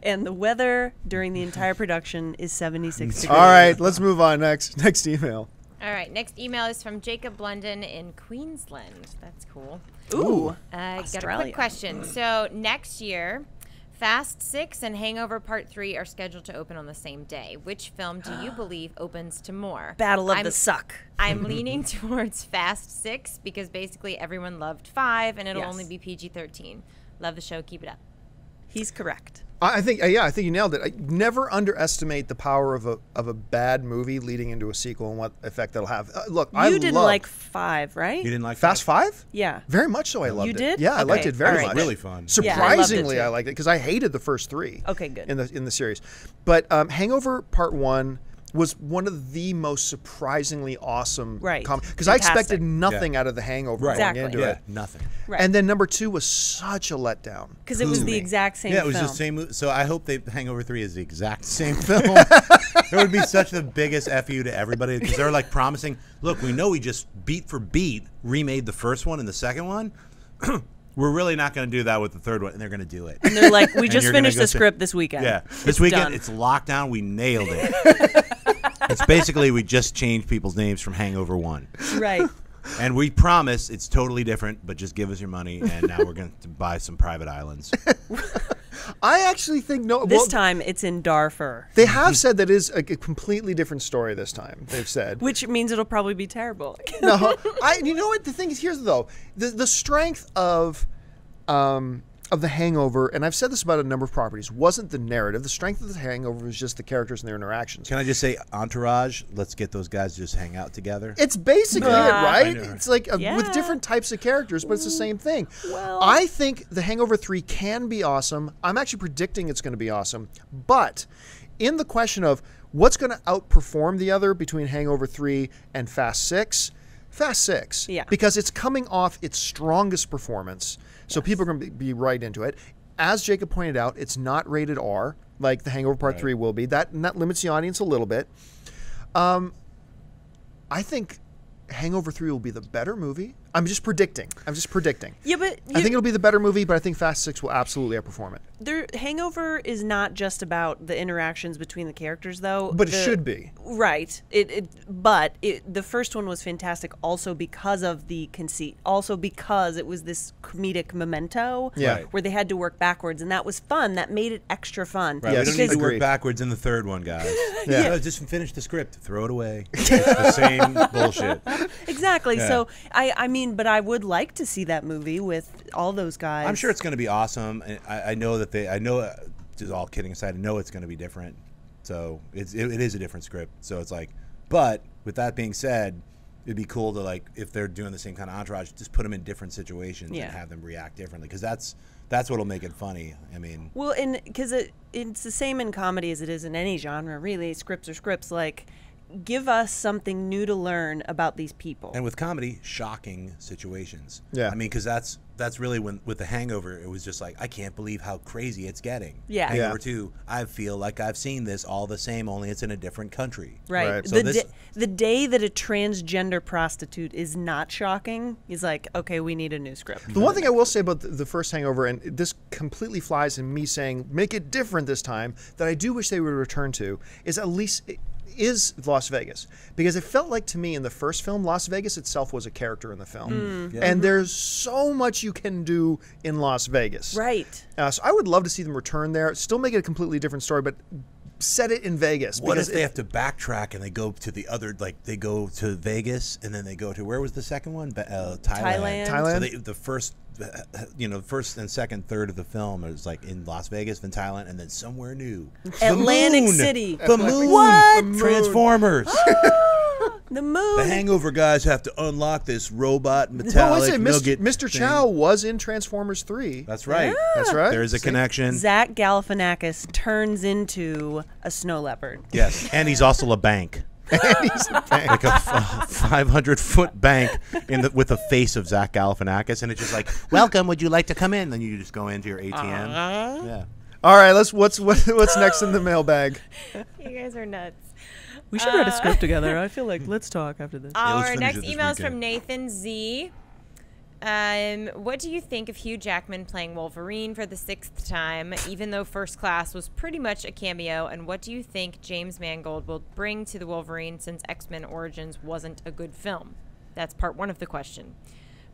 and the weather during the entire production is 76 degrees. All right, let's move on. Next email. All right, next email is from Jacob London in Queensland. That's cool. Ooh, Got a Australia. quick question. So next year, Fast 6 and Hangover Part 3 are scheduled to open on the same day. Which film do you believe opens to more? Battle of the Suck. I'm leaning towards Fast 6 because basically everyone loved 5 and it'll Yes. only be PG-13. Love the show. Keep it up. He's correct. I think you nailed it. I never underestimate the power of a bad movie leading into a sequel and what effect that'll have. Look, You didn't like 5, right? You didn't like Fast Five? Yeah. Very much so. I loved it. You did? Yeah, I liked Okay, it very all right, much. good. Really fun. Surprisingly, Yeah, I I loved it too. liked it because I hated the first 3. Okay, good. In the series, but Hangover Part 1 was one of the most surprisingly awesome Right. because I expected Fantastic. nothing out of the Hangover Right. going Exactly. into Yeah, it. nothing. Right. And then number 2 was such a letdown. Because it was to the me. exact same Yeah, it was film. the same. So I hope Hangover 3 is the exact same film. It would be such the biggest FU to everybody because they're like promising, look, we know we just beat for beat remade the first one and the second one. We're really not going to do that with the third one, and they're going to do it. And they're like, we just you're gonna finished go the say- script this weekend. Yeah, It's this weekend done. it's locked down. We nailed it. It's basically we just changed people's names from Hangover 1. Right. And we promise it's totally different, but just give us your money, and now we're going to buy some private islands. I actually think This time it's in Darfur, they have said that is a completely different story this time. They've said. which means it'll probably be terrible. No, you know what the thing is? Here's though the strength of the Hangover, and I've said this about a number of properties, wasn't the narrative. The strength of the Hangover was just the characters and their interactions. Can I just say, Entourage? Let's get those guys to just hang out together. It's basically it, right? I know. It's like with Yeah. different types of characters, but it's the same thing. Well- I think The Hangover 3 can be awesome. I'm actually predicting it's going to be awesome. But in the question of what's going to outperform the other between Hangover 3 and Fast 6, Fast 6. Yeah. Because it's coming off its strongest performance. So people are going to be right into it. As Jacob pointed out, it's not rated R like The Hangover Part 3 will be. That limits the audience a little bit. I think Hangover 3 will be the better movie. I'm just predicting. Yeah, but I think it'll be the better movie, but I think Fast 6 will absolutely outperform it. Hangover is not just about the interactions between the characters, though. But it should be. Right. The first one was fantastic also because of the conceit. Also because it was this comedic memento Yeah. where they had to work backwards, and that was fun. That made it extra fun. Right, Yes, we don't need to agreed. work backwards in the third one, guys. Yeah. No, just finish the script, throw it away. It's the same bullshit. Exactly. Yeah. So, I mean, but I would like to see that movie with all those guys. I'm sure it's going to be awesome. And I know that just all kidding aside, I know it's going to be different. So it is a different script. So it's like, but with that being said, it'd be cool to, like, if they're doing the same kind of entourage, just put them in different situations and have them react differently, because that's what'll make it funny. I mean, well, and because it's the same in comedy as it is in any genre, really. Scripts are scripts. Like, give us something new to learn about these people. and with comedy, shocking situations. Yeah. I mean, because that's really when with The Hangover, it was just like, I can't believe how crazy it's getting. Yeah. Hangover 2, I feel like I've seen this all the same, only it's in a different country. Right. Right. So The day that a transgender prostitute is not shocking is like, okay, we need a new script. The one thing I will say about the first Hangover, and this completely flies in me saying make it different this time, that I do wish they would return to, is at least is Las Vegas, because it felt like to me in the first film, Las Vegas itself was a character in the film, and there's so much you can do in Las Vegas. Right. So I would love to see them return there, still make it a completely different story, but set it in Vegas. What if because they have to backtrack and they go to the other, like they go to Vegas and then they go to, where was the second one? Thailand. Thailand? So the first, first and second third of the film is like in Las Vegas, then Thailand, and then somewhere new. Atlantic the moon. City. The moon. What? Transformers. The moon. The Hangover guys have to unlock this robot No, metallic wait, nugget Mr. thing. Chow was in Transformers 3. That's right. That's right. There's a connection. Zach Galifianakis turns into a snow leopard. Yes, and he's also a bank. Like a 500-foot bank with the face of Zach Galifianakis, and it's just like, welcome, would you like to come in? Then you just go into your ATM. Yeah. All right, what's next in the mailbag? You guys are nuts. We should write a script together. I feel like let's talk after this. let's Our finish next it this email is weekend. from Nathan Z. What do you think of Hugh Jackman playing Wolverine for the 6th time, even though First Class was pretty much a cameo? And what do you think James Mangold will bring to the Wolverine, since X-Men Origins wasn't a good film? That's part 1 of the question.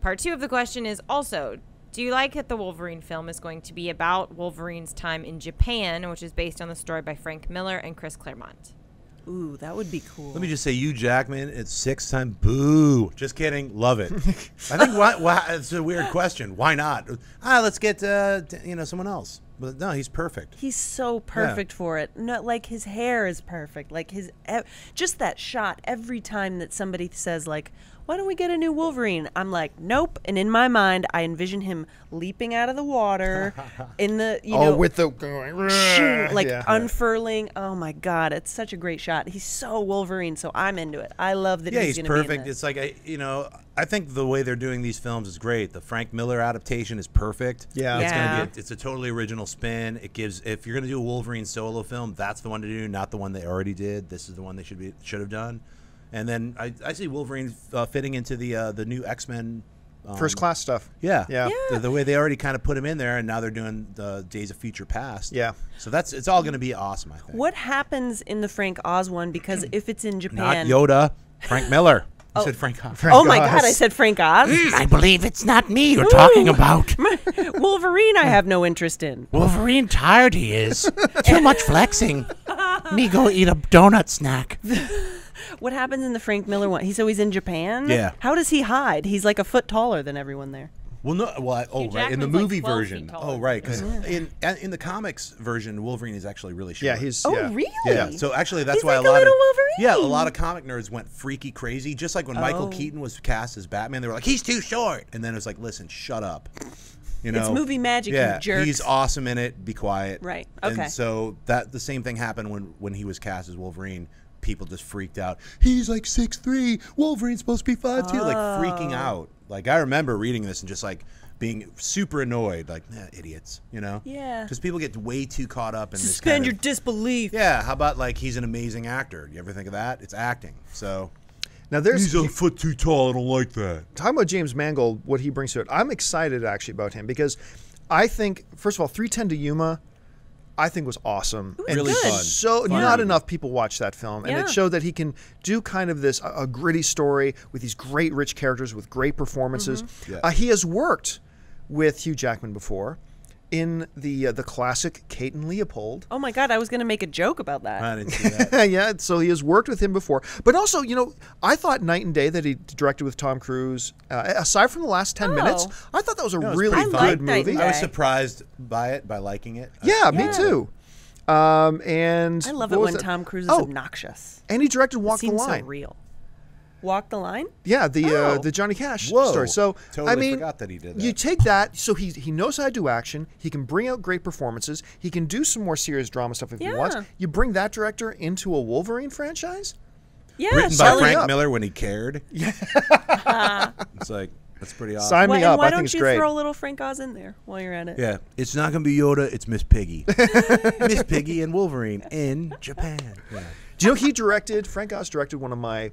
Part 2 of the question is also, do you like that the Wolverine film is going to be about Wolverine's time in Japan, which is based on the story by Frank Miller and Chris Claremont? Ooh, that would be cool. Let me just say, Hugh Jackman, it's 6th time. Boo. Just kidding. Love it. I think why it's a weird question. Why not? Let's get someone else. But no, he's perfect. He's so perfect for it. No, like his hair is perfect. Like just that shot every time that somebody says like, "Why don't we get a new Wolverine?" I'm like, "Nope." And in my mind, I envision him leaping out of the water in the with the unfurling. Oh my God, it's such a great shot. He's so Wolverine, so I'm into it. I love that. Yeah, he's he's gonna perfect. Be in this. It's like I think the way they're doing these films is great. The Frank Miller adaptation is perfect. Yeah. It's Yeah. gonna be it's a totally original spin. It gives, if you're gonna do a Wolverine solo film, that's the one to do, not the one they already did. This is the one they should have done. And then I see Wolverine fitting into the new X-Men First Class stuff. Yeah. Yeah. The way they already kind of put him in there, and now they're doing the Days of Future Past. Yeah. So it's all going to be awesome, I think. What happens in the Frank Oz one? Because if it's in Not Japan, Yoda, Frank Miller. You said Frank Oz. oh my God, Oz. I said Frank Oz. I believe it's not me you're talking about. Wolverine, I have no interest in. Wolverine tired he is. Too much flexing. Me go eat a donut snack. What happens in the Frank Miller one? He's always in Japan. Yeah. How does he hide? He's like a foot taller than everyone there. Well, no. Well, right. In the Jackman's movie like 12 version. feet taller. Oh, right. Because in the comics version, Wolverine is actually really short. Yeah, he's. Oh, yeah. really? Yeah. So actually, that's He's why like a lot little of Wolverine. yeah, a lot of comic nerds went freaky crazy. Just like when Michael Oh. Keaton was cast as Batman, they were like, "He's too short," and then it was like, "Listen, shut up." You know, It's movie magic, you Yeah, jerks. he's awesome in it. Be quiet. Right, okay. And so the same thing happened when he was cast as Wolverine. People just freaked out. He's like 6'3". Wolverine's supposed to be 5'2". Like freaking out. Like I remember reading this and just like being super annoyed. Like idiots. You know. Yeah. Because people get way too caught up in this. Suspend kind your of, disbelief. yeah. How about like he's an amazing actor? You ever think of that? It's acting. So. Now there's foot too tall. I don't like that. talking about James Mangold, what he brings to it. I'm excited actually about him because I think, first of all, 3:10 to Yuma, I think was awesome. And Really good. fun. So Fun not movie. enough people watch that film, and Yeah. it showed that he can do kind of this a gritty story with these great rich characters with great performances. Yeah. He has worked with Hugh Jackman before in the classic Kate and Leopold. Oh my God, I was going to make a joke about that. I didn't see that. Yeah, so he has worked with him before. But also, I thought Night and Day that he directed with Tom Cruise, aside from the last 10 minutes, I thought that was a was really pretty good fun. liked Night movie. and I was Day. surprised by it, by liking it. Yeah, me Yeah. too. And I love what it was when that? Tom Cruise is Oh, obnoxious. and he directed It Walk the seems Line. so real. Walk the Line? Yeah, Oh. the Johnny Cash Whoa. story. So Totally I mean, forgot that he did that. You take that, so he knows how to do action. He can bring out great performances. He can do some more serious drama stuff if he wants. Yeah. You bring that director into a Wolverine franchise. Yeah, Written by sign me Frank up. Miller when he cared. Yeah. It's like, that's pretty awesome. Sign me and up. why I think don't it's you great. throw little Frank Oz in there while you're at it? Yeah, it's not going to be Yoda, it's Miss Piggy. Miss Piggy and Wolverine in Japan. Yeah. Do you know Frank Oz directed one of my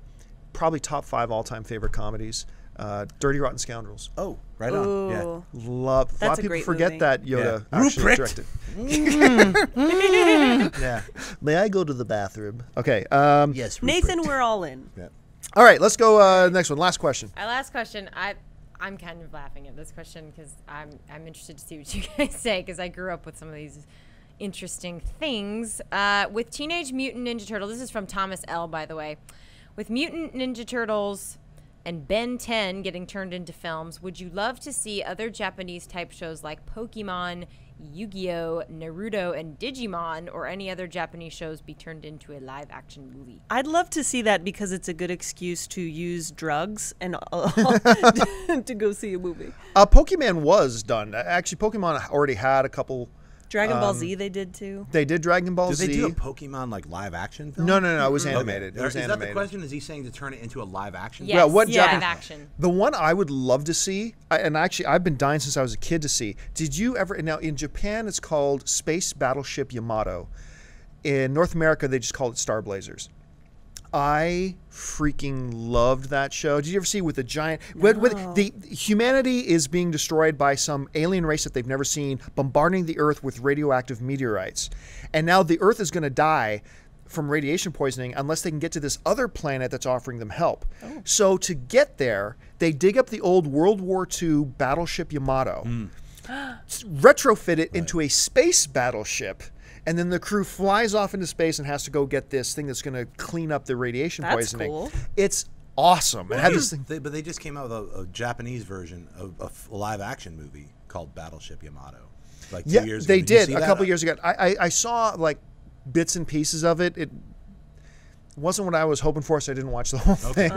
probably top 5 all-time favorite comedies, Dirty Rotten Scoundrels. Oh, right on. Yeah. Ooh. Love. A That's lot a of people great forget movie. that Yoda Yeah. actually Rupert. directed. Yeah. May I go to the bathroom? Okay. Yes, Nathan, we're all in. Yeah. All right, let's go next one. Last question. Our last question. I'm kind of laughing at this question because I'm interested to see what you guys say because I grew up with some of these interesting things. With Teenage Mutant Ninja Turtles, this is from Thomas L. by the way. With Mutant Ninja Turtles and Ben 10 getting turned into films, would you love to see other Japanese type shows like Pokemon, Yu-Gi-Oh, Naruto, and Digimon, or any other Japanese shows be turned into a live action movie? I'd love to see that because it's a good excuse to use drugs and to go see a movie. Pokemon was done. Actually, Pokemon already had a couple. Dragon Ball Z they did too. They did Dragon Ball Did Z. they do a Pokemon like live action film? No. It was animated. Okay. It was Is animated. that the question? Is he saying to turn it into a live action? Yes, Well, what live Japanese- action. The one I would love to see, and actually I've been dying since I was a kid to see. Did you ever? Now in Japan, it's called Space Battleship Yamato. In North America, they just call it Star Blazers. I freaking loved that show. Did you ever see with the giant? With the humanity is being destroyed by some alien race that they've never seen, bombarding the Earth with radioactive meteorites, and now the Earth is going to die from radiation poisoning unless they can get to this other planet that's offering them help. So to get there, they dig up the old World War II battleship Yamato, retrofit it into a space battleship. And then the crew flies off into space and has to go get this thing that's going to clean up the radiation That's poisoning. cool. It's awesome. It had this thing. But they just came out with a Japanese version of a live action movie called Battleship Yamato. Like 2 Yeah, years ago. they you did see a that? couple years ago. I saw like bits and pieces of it. It wasn't what I was hoping for, so I didn't watch the whole thing.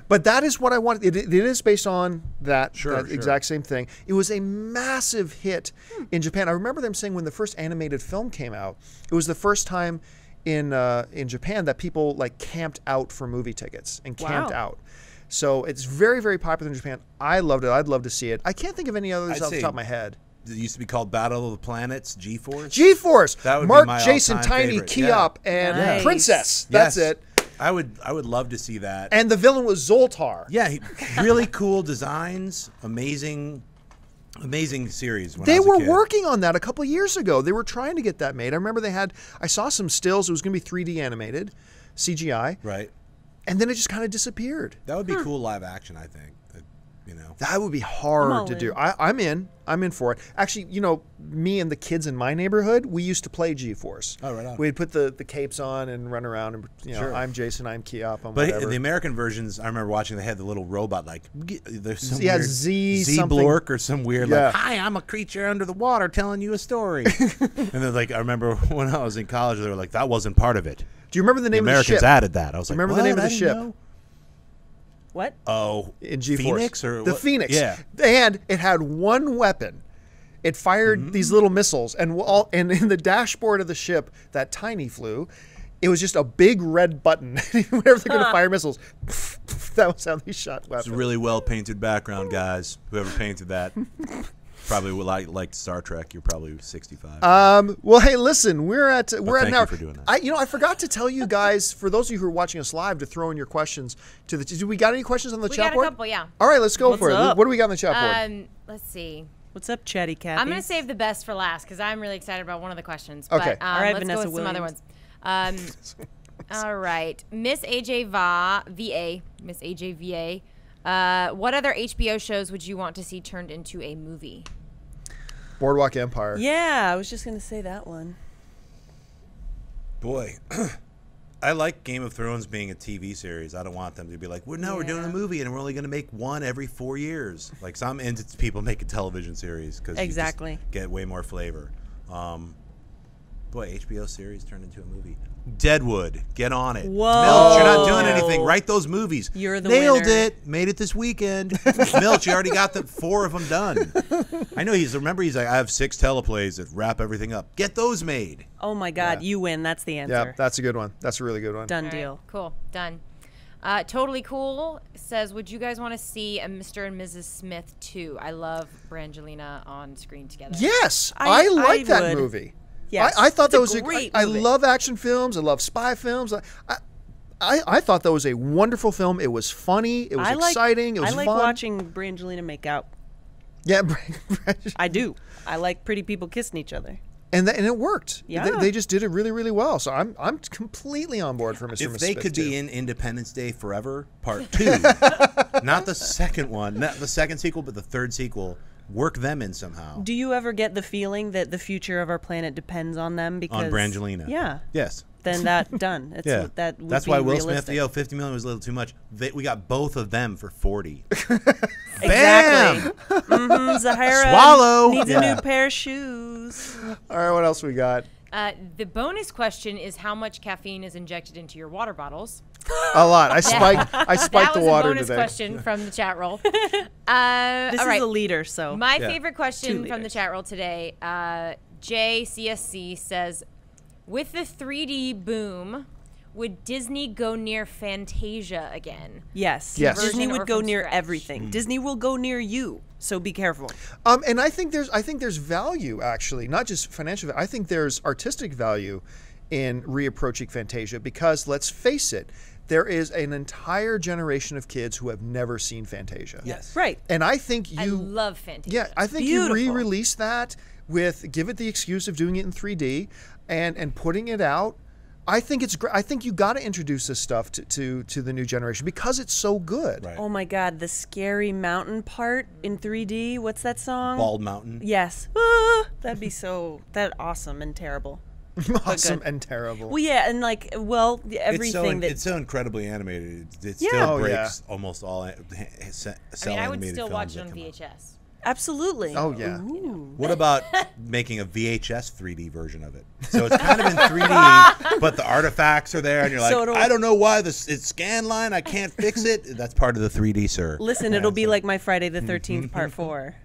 But that is what I wanted. It is based on that, Sure. exact same thing. It was a massive hit in Japan. I remember them saying when the first animated film came out, it was the first time in Japan that people like camped out for movie tickets and camped Wow. out. So it's very, very popular in Japan. I loved it. I'd love to see it. I can't think of any others I'd off the say- top of my head. It used to be called Battle of the Planets, G-Force. G-Force, That would be Mark, my Jason, all-time Tiny, favorite. Keop, and Nice. Princess. That's Yes. it. I would love to see that. And the villain was Zoltar. Yeah, really cool designs, amazing series. When I They was a were kid. working on that a couple of years ago. They were trying to get that made. I remember I saw some stills. It was going to be 3D animated, CGI, Right. and then it just kind of disappeared. That would be cool live action, I think. You know. That would be I'm hard all to in. do. I'm in. I'm in for it. Actually, me and the kids in my neighborhood, we used to play G-Force. Oh, right on. We'd put the capes on and run around, and Sure. I'm Jason, I'm Keop, I'm But whatever. the American versions, I remember watching. They had the little robot, like there's some Yeah, weird Z Z something. Blork or some weird Yeah. like, "Hi, I'm a creature under the water telling you a story." And then like I remember when I was in college, they were like, "That wasn't part of it." Do you remember the The name of the Americans ship? added that. I was like, Remember the "What? name of I the didn't ship? know." What? Oh, In G-Force. Phoenix or the what? Phoenix. Yeah. And it had one weapon. It fired these little missiles, and and in the dashboard of the ship that Tiny flew, it was just a big red button. Whenever they're going to fire missiles, that was how they shot It's weapons. a really well painted background, guys. Whoever painted that probably would like Star Trek. You're probably 65. Well, hey, listen, we're at an thank hour. you for doing that. I forgot to tell you guys, for those of you who are watching us live, to throw in your questions to the. Do we got any questions on the We chat got a board? couple, yeah. All right, let's go What's for it. up? What do we got on the chat board? Let's see. What's up, Chatty Cathy? I'm going to save the best for last because I'm really excited about one of the questions. Okay. But, All right, let's Vanessa go with some other Williams. ones. All right. Miss AJ VA. Miss AJ VA. What other HBO shows would you want to see turned into a movie? Boardwalk Empire. Yeah, I was just gonna say that one. Boy, I like Game of Thrones being a TV series. I don't want them to be like, we're doing a movie and we're only going to make one every 4 years. Like some people making television series because Exactly. get way more flavor. Boy, HBO series turned into a movie. Deadwood, get on it. Whoa. Milch, you're not doing anything. Write those movies. You're the Nailed winner. it. Made it this weekend. Milch, you already got the 4 of them done. I know remember he's like, I have 6 teleplays that wrap everything up. Get those made. Oh my God, you win. That's the answer. Yeah, that's a good one. That's a really good one. Done All right, deal. cool. Done. Totally Cool says, would you guys want to see a Mr. and Mrs. Smith 2? I love Brangelina on screen together. Yes, I like that would. movie. Yes. I thought It's that a was great I movie. love action films. I love spy films. I thought that was a wonderful film. It was funny. It was exciting. It was I like fun. watching Brangelina make out. Yeah, I do. I like pretty people kissing each other. and it worked. Yeah. They just did it really, really well. So I'm completely on board for Mr. If and Mrs. they Smith could too. be in Independence Day Forever Part 2, not the second one, not the second sequel, but the third sequel, work them in somehow. Do you ever get the feeling that the future of our planet depends on them? Because On Brangelina. Yeah. Yes. Then that done. It's, Yeah. That would That's be why Will realistic. Smith, 50 million was a little too much. We got both of them for 40. Exactly. Zahara Swallow. needs Yeah. a new pair of shoes. All right, what else we got? The bonus question is how much caffeine is injected into your water bottles? A lot. I spiked That the was water a bonus today. question from the chat roll. This all right. is a leader, so My Yeah. favorite question 2 from the liters. chat roll today, JCSC says, with the 3D boom, would Disney go near Fantasia again? yes. Yes. Disney Version or would go from near scratch? everything. Disney will go near you, so be careful. And I think there's value actually, not just financial. I think there's artistic value in reapproaching Fantasia because let's face it, there is an entire generation of kids who have never seen Fantasia. Yes. Right. And I think I you love Fantasia. Yeah, I think you beautiful. re-release that give it the excuse of doing it in 3D and putting it out. I think it's great. I think you got to introduce this stuff to the new generation because it's so good. Right. Oh my God, the scary mountain part in 3D. What's that song? Bald Mountain. Yes. That'd be that awesome and terrible. Awesome good. and terrible. Well, yeah, and like, well, everything It's so incredibly animated. It Yeah. still Oh, breaks almost all I cell mean, I would animated still films watch it that on come out. VHS. absolutely. Oh yeah. Ooh. What about making a VHS 3D version of it? So it's kind of in 3D, but the artifacts are there, and you're like, So it'll- I don't know why it's scan line. I can't fix it. That's part of the 3D, sir. Listen, it'll be like my Friday the 13th Part 4.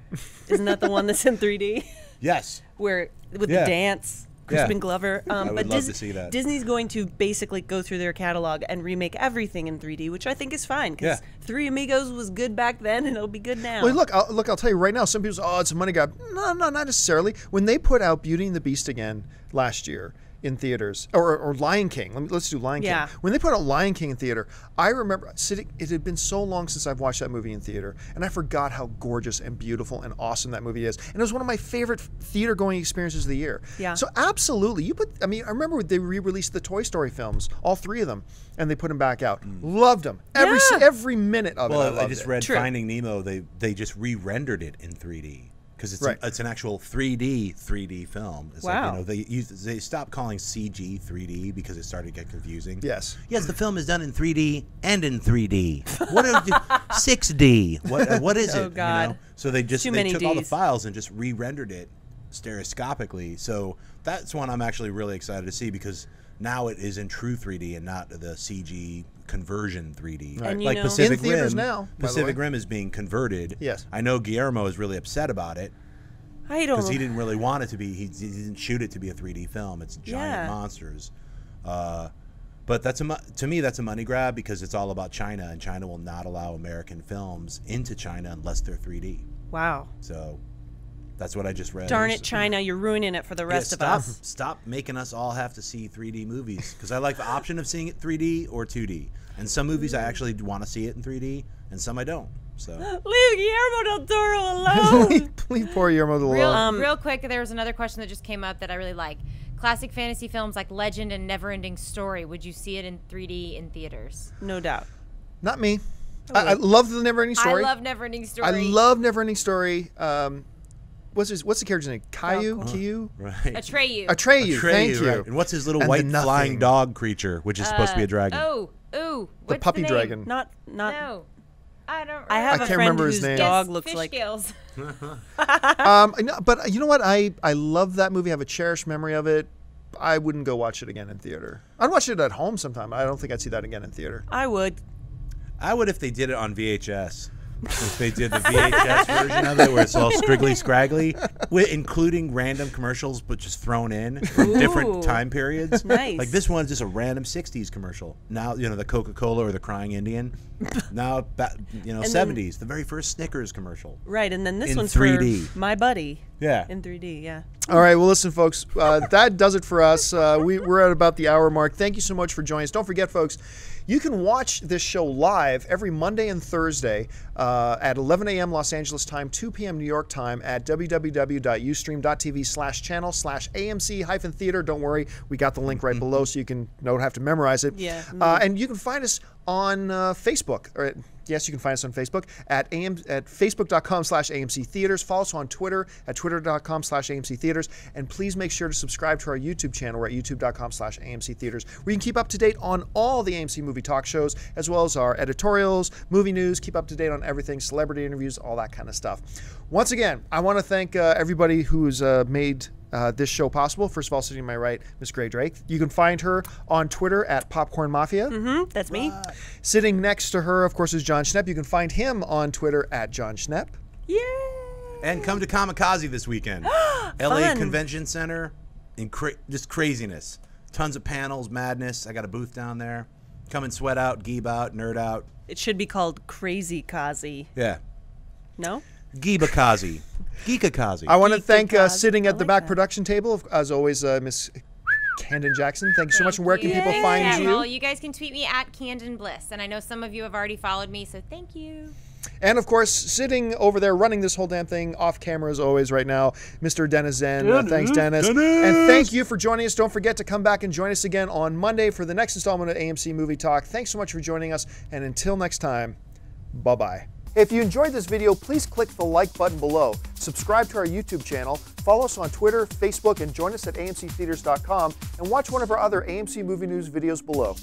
Isn't that the one that's in 3D? Yes. Where with Yeah. the dance, Crispin Yeah. Glover. I would But love to see that. Disney's going to basically go through their catalog and remake everything in 3D, which I think is fine because Yeah. Three Amigos was good back then, and it'll be good now. Well, I'll tell you right now. Some people say, "Oh, it's a money grab." No, not necessarily. When they put out Beauty and the Beast again last year in theaters, or Lion King. Let's do Lion Yeah. King. When they put out Lion King in theater, I remember sitting. It had been so long since I've watched that movie in theater, and I forgot how gorgeous and beautiful and awesome that movie is. And it was one of my favorite theater-going experiences of the year. Yeah. So absolutely, I remember they re-released the Toy Story films, all 3 of them, and they put them back out. Loved them. Every minute of it. I Well, I loved just it. read True. Finding Nemo. They just re-rendered it in 3D because Right. it's an actual 3D film. It's Wow. like, they stopped calling CG 3D because it started to get confusing. Yes. Yes, the film is done in 3D and in 3D. What are 6D? What is it? Oh, God. So they Too took many all the Ds. files and just re-rendered it stereoscopically. So that's one I'm actually really excited to see because now it is in true 3D and not the CG conversion 3D. And you like know- Pacific In theaters Rim. now, by the Pacific way. Rim is being converted. Yes. I know Guillermo is really upset about it I don't. because he didn't really want it to be. He didn't shoot it to be a 3D film. It's giant Yeah. monsters. But to me that's a money grab because it's all about China, and China will not allow American films into China unless they're 3D. Wow. So that's what I just read. Darn it, China! You're ruining it for the rest of us. Stop making us all have to see 3D movies because I like the option of seeing it 3D or 2D. And some movies I actually want to see it in 3D, and some I don't. So Leave Guillermo del Toro alone. Leave poor Guillermo del Toro. Real quick, there was another question that just came up that I really like. Classic fantasy films like Legend and Neverending Story. Would you see it in 3D in theaters? No doubt. Not me. I love the Neverending Story. I love Neverending Story. I love Neverending Story. What's the character's name? Caillou? right. Atreyu. Atreyu. Thank you. Right. And what's his little And the white nothing. flying dog creature, which is supposed to be a dragon? Oh, The what's puppy name? dragon. Not. No, I don't. I have I a can't friend remember his whose name. dog Yes, looks fish like. scales. No, but you know what? I love that movie. I have a cherished memory of it. I wouldn't go watch it again in theater. I'd watch it at home sometime. I don't think I'd see that again in theater. I would. I would if they did it on VHS. If they did the VHS version of it where it's all scriggly scraggly, including random commercials but just thrown in from different time periods. Nice. Like this one's just a random 60s commercial. Now, the Coca-Cola or the Crying Indian. Now, 70s, the very first Snickers commercial. Right, and then this In one's 3D. for My Buddy. Yeah. In 3D, yeah. All right, well, listen, folks, that does it for us. We're at about the hour mark. Thank you so much for joining us. Don't forget, folks, you can watch this show live every Monday and Thursday at 11 a.m. Los Angeles time, 2 p.m. New York time at www.ustream.tv/AMC-theater. Don't worry, we got the link right below so you don't have to memorize it. Yeah. And you can find us on Facebook. Yes, you can find us on Facebook at facebook.com/AMC Theaters. Follow us on Twitter at twitter.com/AMC Theaters. And please make sure to subscribe to our YouTube channel. We're at youtube.com/AMC Theaters, where you can keep up to date on all the AMC Movie Talk shows, as well as our editorials, movie news, keep up to date on everything, celebrity interviews, all that kind of stuff. Once again, I want to thank everybody who's made this show possible. First of all, sitting to my right, Miss Gray Drake. You can find her on Twitter at Popcorn Mafia. That's me. Sitting next to her, of course, is John Schnepp. You can find him on Twitter at John Schnepp. Yay! And come to Kamikaze this weekend. LA Convention Center. Just craziness. Tons of panels, madness. I got a booth down there. Come and sweat out, geeb out, nerd out. It should be called Crazy Kazi. Yeah. No? Geebakazi. Geekakazi. I want to thank Geekakazi. sitting I at the like back that. production table, as always, Miss Camden Jackson. Thank you so much. And where can people find Yeah, you? well, you guys can tweet me at Camden Bliss, and I know some of you have already followed me, so thank you. And of course, sitting over there running this whole damn thing off camera as always right now, Mr. Dennis Zen. Thanks, Dennis. And thank you for joining us. Don't forget to come back and join us again on Monday for the next installment of AMC Movie Talk. Thanks so much for joining us. And until next time, bye-bye. If you enjoyed this video, please click the like button below. Subscribe to our YouTube channel, follow us on Twitter, Facebook, and join us at amctheaters.com and watch one of our other AMC Movie News videos below.